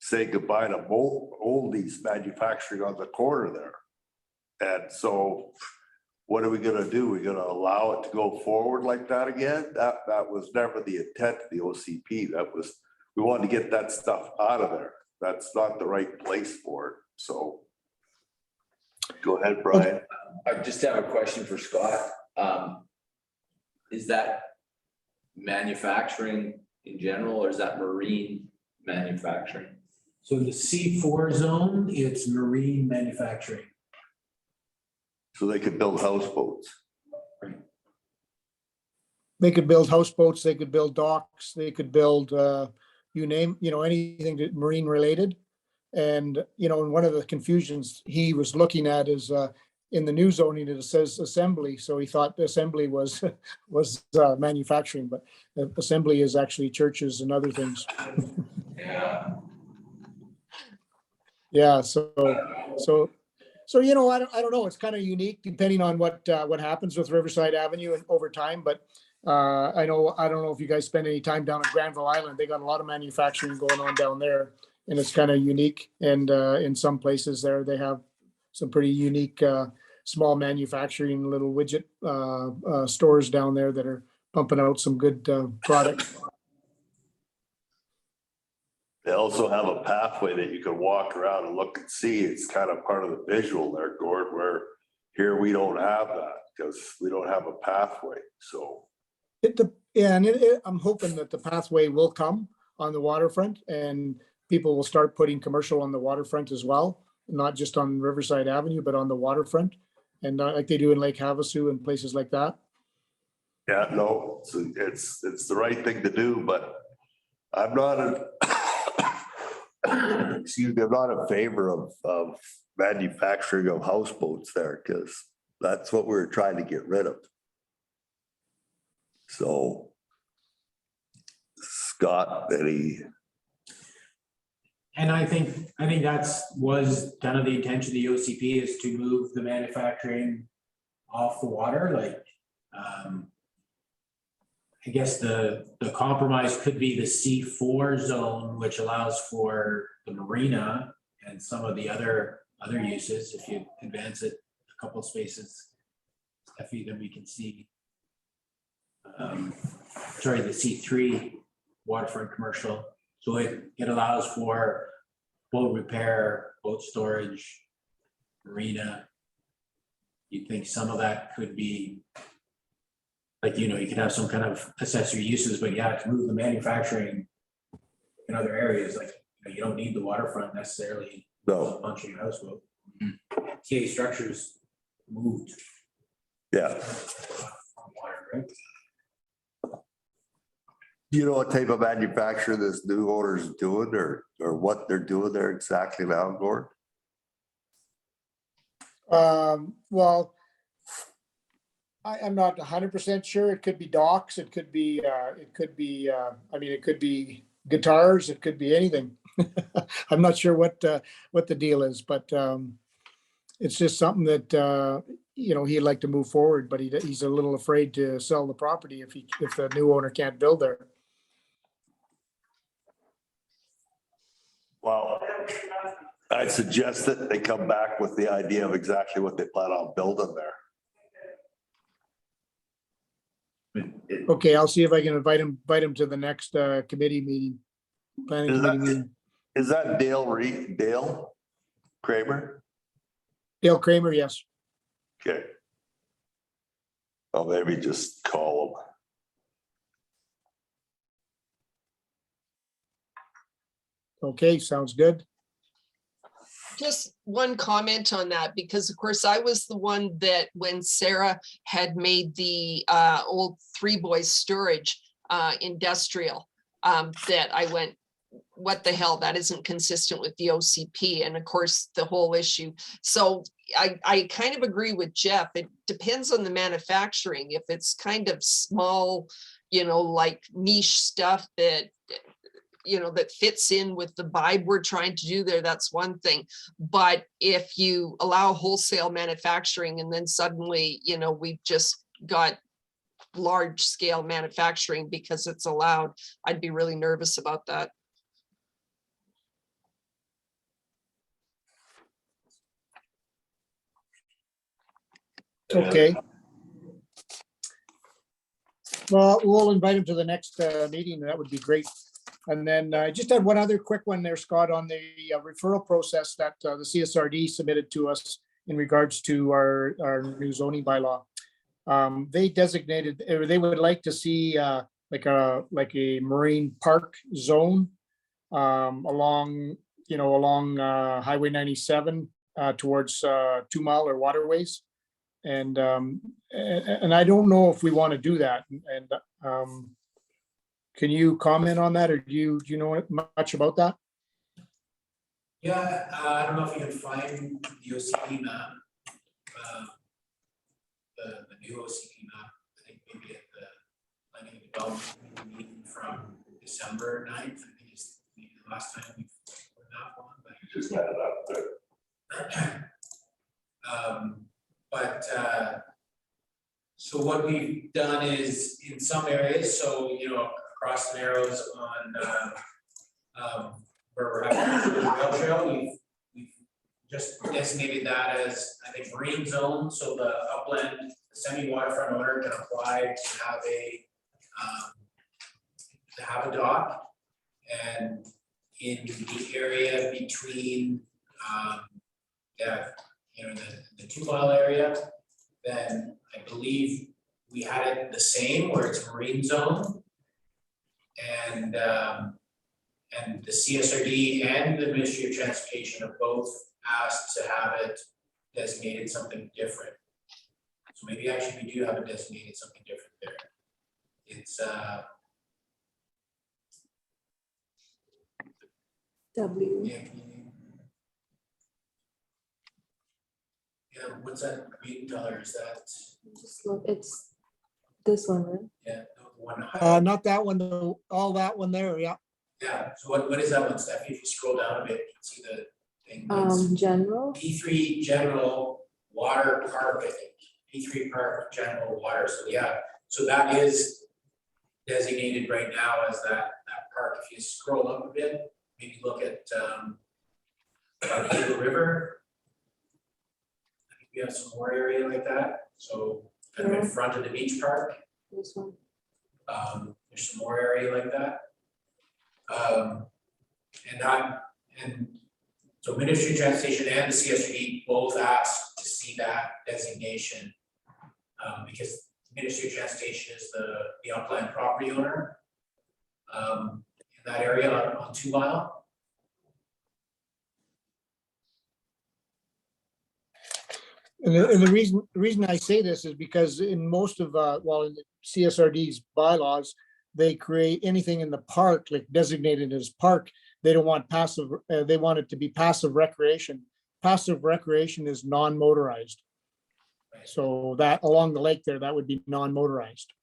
say goodbye to oldies manufacturing on the corner there. And so what are we gonna do? We're gonna allow it to go forward like that again? That was never the intent of the OCP. That was, we wanted to get that stuff out of there. That's not the right place for it, so. Go ahead, Brian. I just have a question for Scott. Is that manufacturing in general, or is that marine manufacturing? So in the C4 zone, it's marine manufacturing. So they could build houseboats. They could build houseboats, they could build docks, they could build, you name, anything that marine related. And, and one of the confusions he was looking at is in the new zoning, it says assembly. So he thought assembly was manufacturing, but assembly is actually churches and other things. Yeah. Yeah, so I don't know. It's kind of unique depending on what happens with Riverside Avenue and over time, but I don't know if you guys spend any time down at Granville Island. They got a lot of manufacturing going on down there, and it's kind of unique. And in some places there, they have some pretty unique small manufacturing little widget stores down there that are pumping out some good product. They also have a pathway that you can walk around and look and see. It's kind of part of the visual there, Gord, where here we don't have that because we don't have a pathway, so. I'm hoping that the pathway will come on the waterfront and people will start putting commercial on the waterfront as well, not just on Riverside Avenue, but on the waterfront, and not like they do in Lake Havasu and places like that. Yeah, no, it's the right thing to do, but I'm not excuse me, I'm not in favor of manufacturing of houseboats there, because that's what we're trying to get rid of. So, Scott, And I think was kind of the intention of the OCP is to move the manufacturing off the water. Like, I guess the compromise could be the C4 zone, which allows for the marina and some of the other uses. If you advance it a couple of spaces, Steffi, then we can see. Sorry, the C3 waterfront commercial. So it allows for boat repair, boat storage, marina. You think some of that could be like, you could have some kind of accessory uses, but yeah, to move the manufacturing in other areas, like, you don't need the waterfront necessarily. no, Launching a houseboat. TA structures moved. yeah. Water, right? Do you know what type of manufacture this new owner's doing or what they're doing there exactly now, Gord? Well, I'm not 100% sure. It could be docks. It could be guitars. It could be anything. I'm not sure what the deal is, but it's just something that he'd like to move forward, but he's a little afraid to sell the property if the new owner can't build there. Well, I'd suggest that they come back with the idea of exactly what they plan on building there. Okay, I'll see if I can invite him to the next committee meeting, planning committee meeting. Is that Dale Kramer? Dale Kramer, yes. Okay. I'll maybe just call him. Okay, sounds good. Just one comment on that, because of course I was the one that when Sarah had made the old Three Boys storage industrial, that I went, what the hell, that isn't consistent with the OCP, and of course the whole issue. So I kind of agree with Jeff. It depends on the manufacturing. If it's kind of small, like niche stuff that that fits in with the vibe we're trying to do there, that's one thing. But if you allow wholesale manufacturing and then suddenly, we've just got large scale manufacturing because it's allowed, I'd be really nervous about that. Okay. Well, we'll invite him to the next meeting. That would be great. And then I just had one other quick one there, Scott, on the referral process that the CSRD submitted to us in regards to our new zoning bylaw. They designated, or they would like to see like a marine park zone along Highway 97 towards 2 Mile or waterways. And I don't know if we want to do that. And can you comment on that, or do you know much about that? Yeah, I don't know if you can find the OCP map. The new OCP map, I think maybe at the planning and development meeting from December 9th. I think it's maybe the last time we've put that one, but Just had it up there. So what we've done is in some areas, so across the narrows on where we're having the rail trail, we've just designated that as, I think, marine zone. So the upland, the semi-waterfront owner can apply to have a dock, and in the area between the 2 Mile area, then I believe we had it the same where it's marine zone. And the CSRD and the Ministry of Transportation have both asked to have it designated something different. So maybe actually we do have it designated something different there. It's W. Yeah, what's that green color? Is that? Just look, it's this one, right? Yeah, the one. Not that one, though. All that one there, yeah. Yeah, so what is that one, Stephanie? If you scroll down a bit, you can see the thing. That's General. P3 General Water Park, I think. P3 Park General Water. So yeah, so that is designated right now as that park. If you scroll up a bit, maybe look at the river. I think we have some more area like that. So kind of in front of the beach park. This one. There's some more area like that. And so Ministry of Transportation and the CSRD both asked to see that designation because the Ministry of Transportation is the upland property owner in that area on 2 Mile. And the reason I say this is because in most of, in the CSRD's bylaws, they create anything in the park, like designated as park. They don't want passive, they want it to be passive recreation. Passive recreation is non-motorized. So that along the lake there, that would be non-motorized.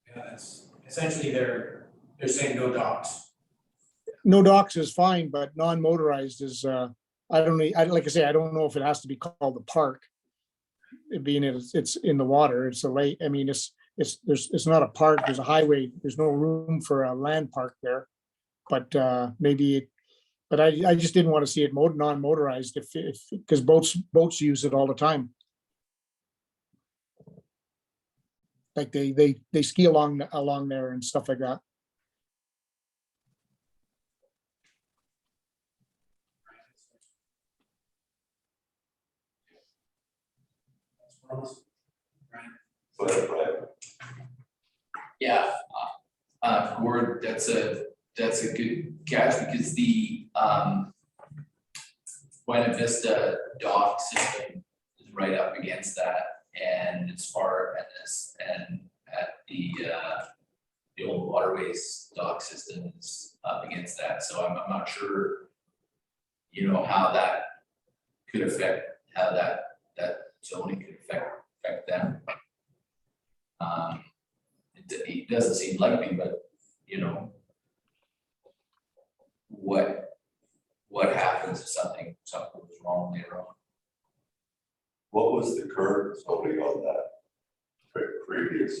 Yeah, that's essentially they're saying no docks. No docks is fine, but non-motorized is, like I say, I don't know if it has to be called a park. It being it's in the water, it's a lake. I mean, it's not a park, there's a highway, there's no room for a land park there. But but I just didn't want to see it non-motorized if because boats use it all the time. Like they ski along there and stuff like that. Yeah, Gord, that's a good catch because the Buena Vista dock system is right up against that, and as far as and at the old waterways dock system is up against that. So I'm not sure, you know, how that could affect, how that zoning could affect them. It doesn't seem likely, but you know, what happens if something goes wrong later on? What was the current zoning on that previous?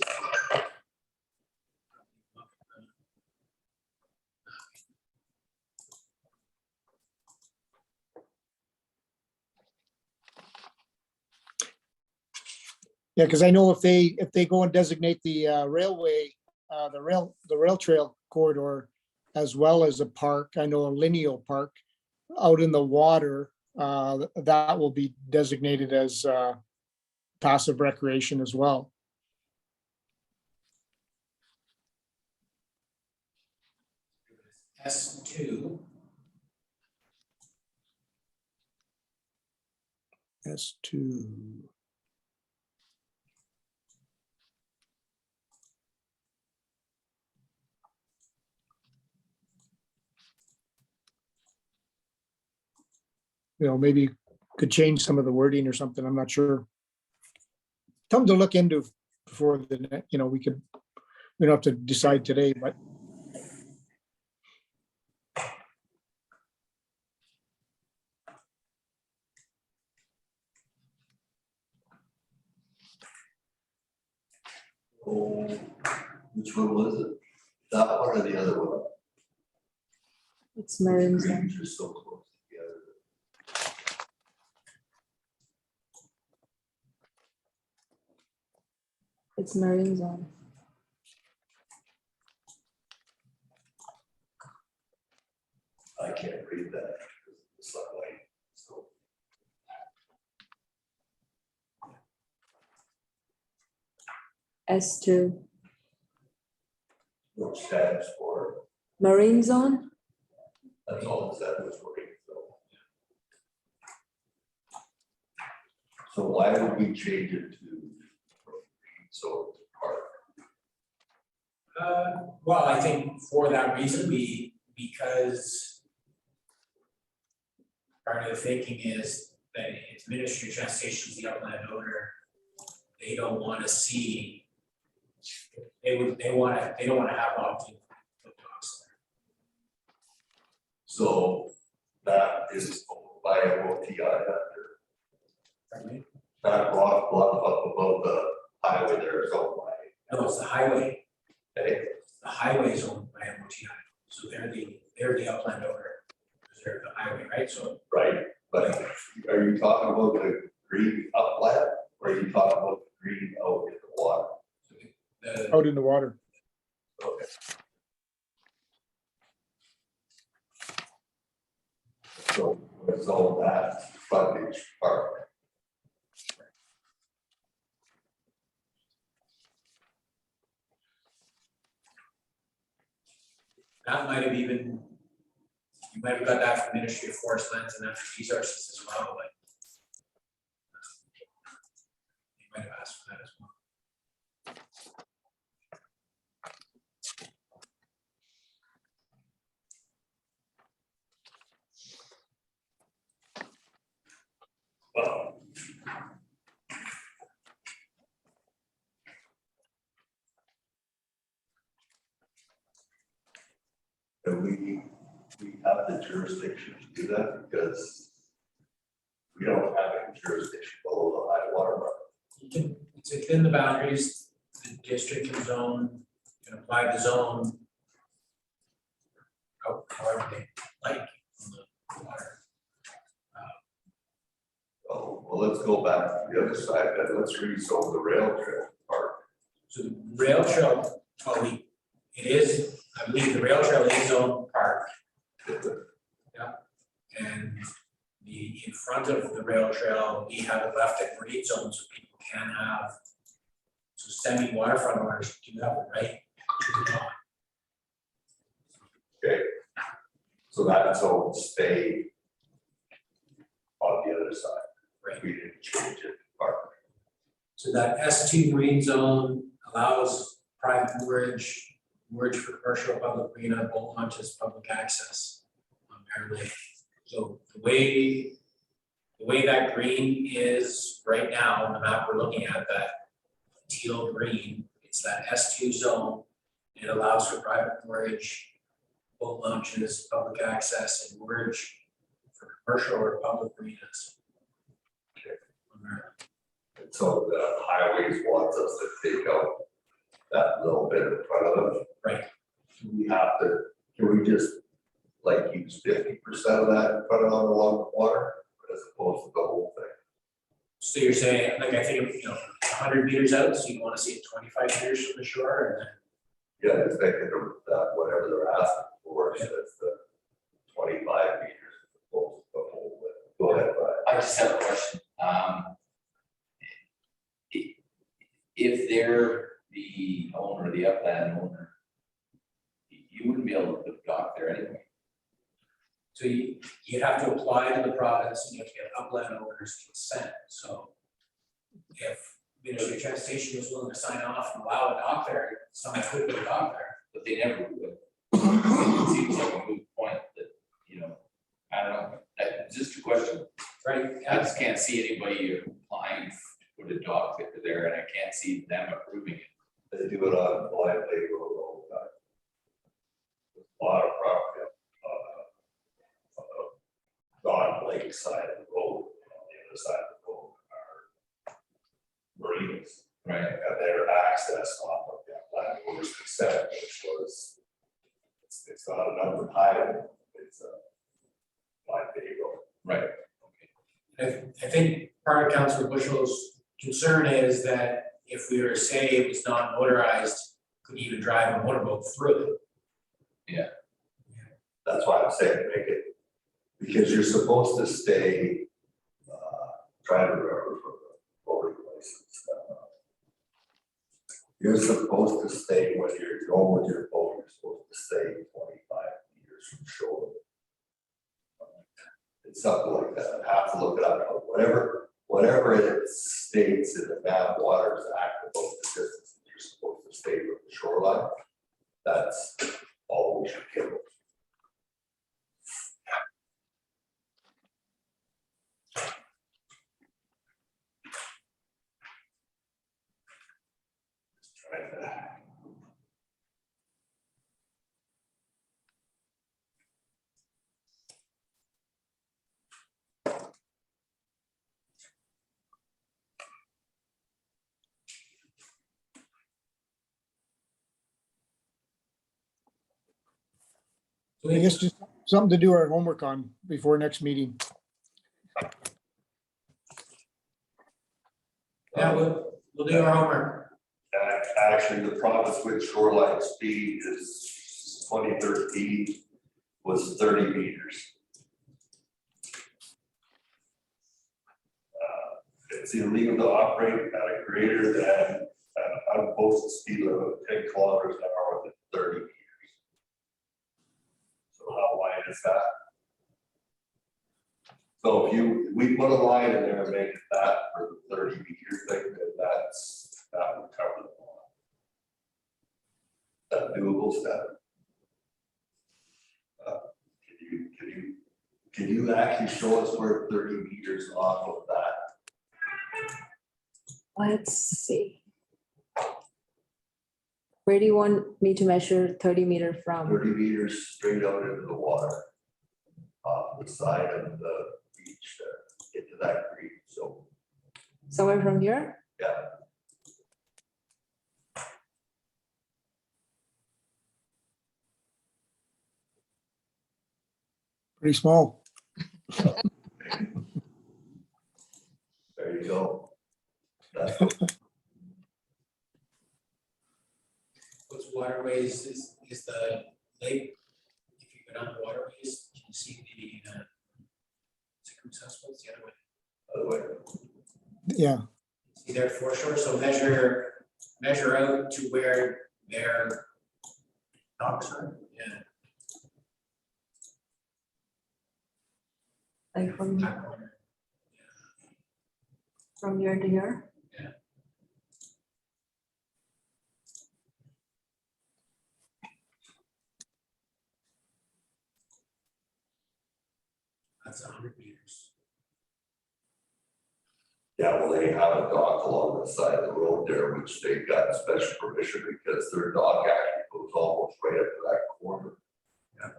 Yeah, because I know if they go and designate the railway, the rail trail corridor as well as a park, I know a lineal park out in the water, that will be designated as passive recreation as well. S2. S2. You know, maybe could change some of the wording or something. I'm not sure. Something to look into before the, you know, we don't have to decide today, but Oh, which one was it? That one or the other one? It's marine zone. These are so close together. It's marine zone. I can't read that. It's not like, so. S2. Which stands for, Marine zone? that's all it said was marine, so. So why would we change it to, so park? Well, I think for that reason, because part of the thinking is that it's Ministry of Transportation is the upland owner. They don't want to see, they don't want to have opportunity to put dogs there. So that is owned by a OTI after. Pardon me? That rock bluff up above the highway there is owned by. No, it's the highway. Okay, The highway is owned by MOTI, so they're the upland owner. Because they're the highway, right? So right, but are you talking about the green upland or are you talking about the green out in the water? the out in the water. Okay. So it's all that frontage park. that might have even, you might have got that from Ministry of Forest Lands and Natural Resources as well, but you might have asked for that as well. Well. And we have the jurisdiction to do that because we don't have any jurisdiction below the high water mark. You can, it's within the boundaries, the district can zone, can apply the zone however they like on the water. Well, let's go back to the other side, then let's rezone the rail trail park. So the rail trail, it is, I believe the rail trail is zoned park. Yeah, and in front of the rail trail, we have it left at green zone so people can have, so semi-waterfront owners do have the right to the dock. Okay. So that zone stayed on the other side. Right. We didn't change it. Or- So that S2 green zone allows private moorage for commercial, public marina, boat launches, public access on Bear Lake. So the way that green is right now on the map we're looking at, that teal green, it's that S2 zone. It allows for private moorage, boat launches, public access, and moorage for commercial or public marinas. On Bear Lake. And so the highways wants us to take out that little bit in front of them. Right. Do we have to, can we just like use 50% of that and put it on along the water as opposed to the whole thing? So you're saying, like, I think, 100 meters out, so you want to see it 25 meters from the shore, and then, Yeah, it's thinking of that, whatever they're asking for, so it's the 25 meters as opposed to the whole width. Go ahead, Brian. I just have a question. If they're the owner, the upland owner, you wouldn't be able to put a dock there anyway. so you have to apply to the province, and you have to get upland owners' consent, so if Ministry of Transportation was willing to sign off and allow a dock there, someone could put a dock there. But they never would. It seems like a moot point that, I don't know, that's just a question. Right? I just can't see anybody applying to put a dock there, and I can't see them approving it. They do it on Blind Lake Road all the time. A lot of property on the non-lake side of the road, on the other side of the road are marinas. Right. And their access off of that landowner's consent, which was, it's not a numbered highway, it's a Blind Lake Road. Right. I think part of Councillor Bushell's concern is that if we were to say it was non-motorized, could even drive a motorboat through it. That's why I'm saying make it, because you're supposed to stay, trying to remember from the voting license. You're supposed to stay when you're going with your boat, you're supposed to stay 25 meters from shore. It's something like that, I have to look it up, whatever it states in the Bad Waters Act about the distance that you're supposed to stay from the shoreline. That's all we should give. Trying to. So I guess just something to do our homework on before next meeting. Yeah, we'll do our homework. Actually, the province with shoreline speed is 2013 was 30 meters. It's illegal to operate at a greater than an unposted speed limit of 10 kilometers an hour within 30 meters. So how wide is that? So if we put a line in there and make it that for the 30 meter thing, then that would cover the law. That doable stuff. Can you actually show us where 30 meters off of that? Let's see. Where do you want me to measure 30 meter from? 30 meters straight out into the water. Off the side of the beach there, into that creek, so, Somewhere from here? yeah. Pretty small. There you go. That's What's waterways is the lake, if you go down the waterways, can you see the Sycamos, what's the other way? by the way. Yeah, See their foreshore, so measure out to where their docks are, yeah. Like from year to year? That's 100 meters. Yeah, well, they have a dock along the side of the road there, which they got special permission because their dock actually goes almost right up to that corner. Yeah.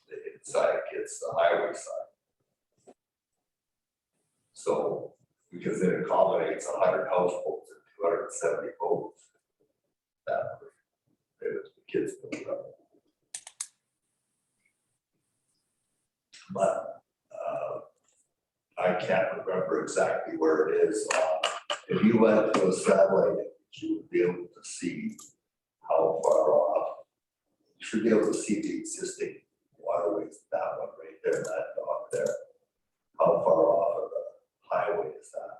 The inside gets the highway side. So, because it accommodates 100 houseboats and 270 boats. That way, the kids build it up. But, I can't remember exactly where it is. If you went to a satellite, you would be able to see how far off. You should be able to see the existing waterways, that one right there, that dock there. How far off of the highway is that?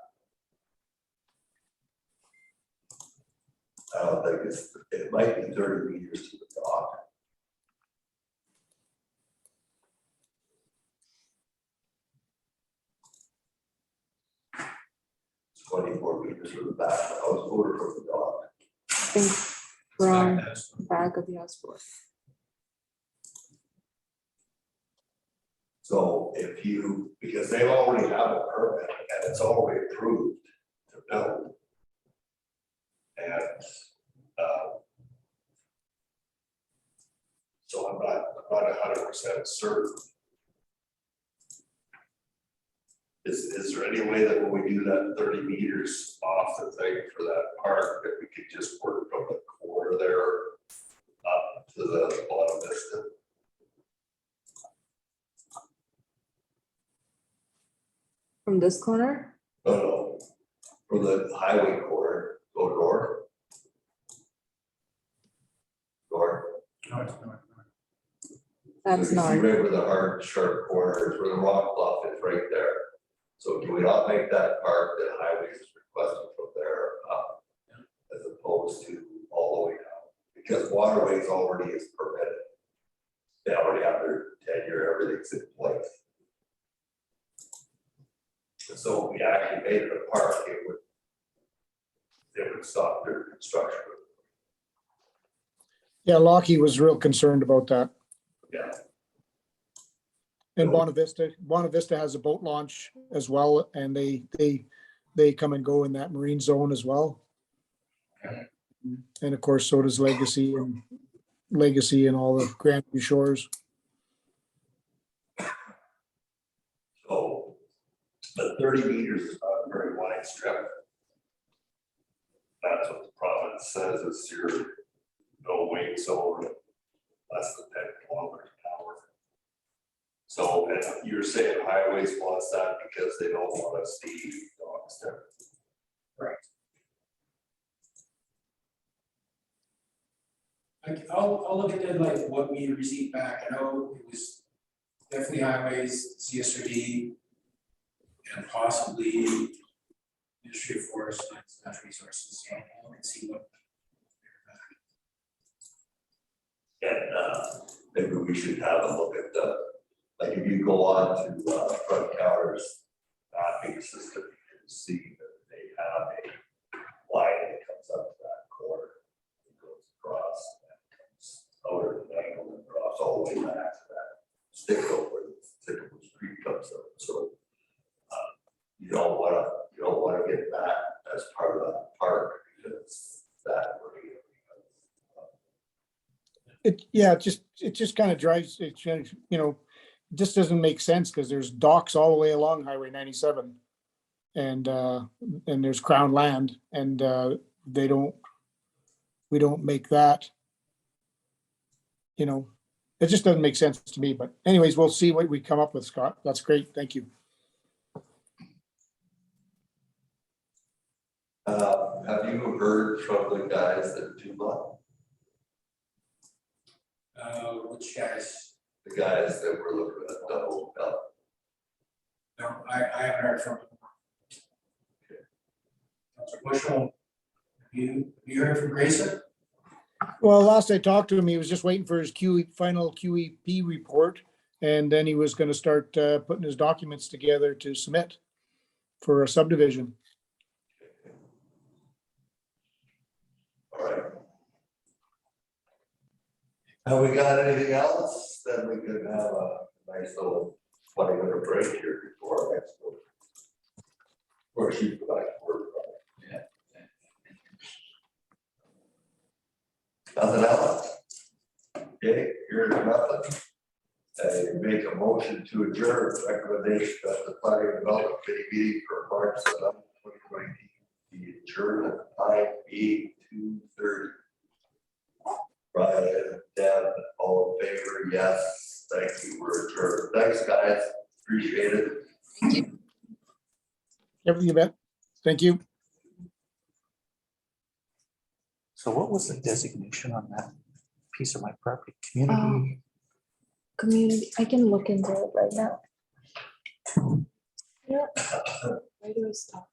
I don't think it might be 30 meters to the dock. 24 meters from the back of the houseboat or from the dock. I think from back of the houseboat. So if you, because they already have a permit and it's already approved to build. And so I'm not 100% certain. Is there any way that when we do that 30 meters off the thing for that park, that we could just work from the corner there up to the bottom vista? From this corner? No, from the highway corner, go north. North. No, it's not. That's So you see north. right where the hard, sharp corner is, where the rock bluff is right there. So can we not make that park that highways is requested from there up, as opposed to all the way down? Because waterways already is permitted. They already have their tenure, everything's in place. So if we actually made it a park, it would stop their construction. Yeah, Lockheed was real concerned about that. Yeah. And Bonavista has a boat launch as well, and they come and go in that marine zone as well. And of course, so does Legacy and all the Grandview Shores. So the 30 meters is not a very wide strip. That's what the province says is your no wing zone less than 10 kilometers an hour. So, and you're saying highways wants that because they don't want to see dogs there. Right. I'll look at it like what we received back. I know it was definitely highways, CSRD, and possibly Ministry of Forest and Natural Resources. So I'll look and see what. And maybe we should have a look at like if you go on to front counters mapping system, you can see that they have a line that comes up to that corner. It goes across and comes out of the angle and drops all the way back to that stick over the Sycamos Creek comes up. So you don't want to get that as part of that park because that would be. It just kind of drives, it just doesn't make sense because there's docks all the way along Highway 97. And there's Crown land and we don't make that. It just doesn't make sense to me, but anyways, we'll see what we come up with, Scott. That's great. Thank you. Have you heard from the guys that do that? Which guys? The guys that were looking at double up. No, I haven't heard from them. Councilor Bushel, have you heard from Grayson? Well, last I talked to him, he was just waiting for his final QEP report. And then he was gonna start putting his documents together to submit for a subdivision. All right. Have we got anything else? Then we could have a nice little 20-minute break here before our next one. Or she go back to work. Nothing else? Okay, here's nothing. I make a motion to adjourn recommendation of the planning and development committee meeting for March 7, 2020. The adjournment time being 2:30. Brian, Deb, all in favor? Yes. Thank you. We're adjourned. Thanks, guys. Appreciate it. Thank you. Everything you bet. Thank you. So what was the designation on that piece of my property? Community? Community, I can look into it right now. Yeah. Where do I stop?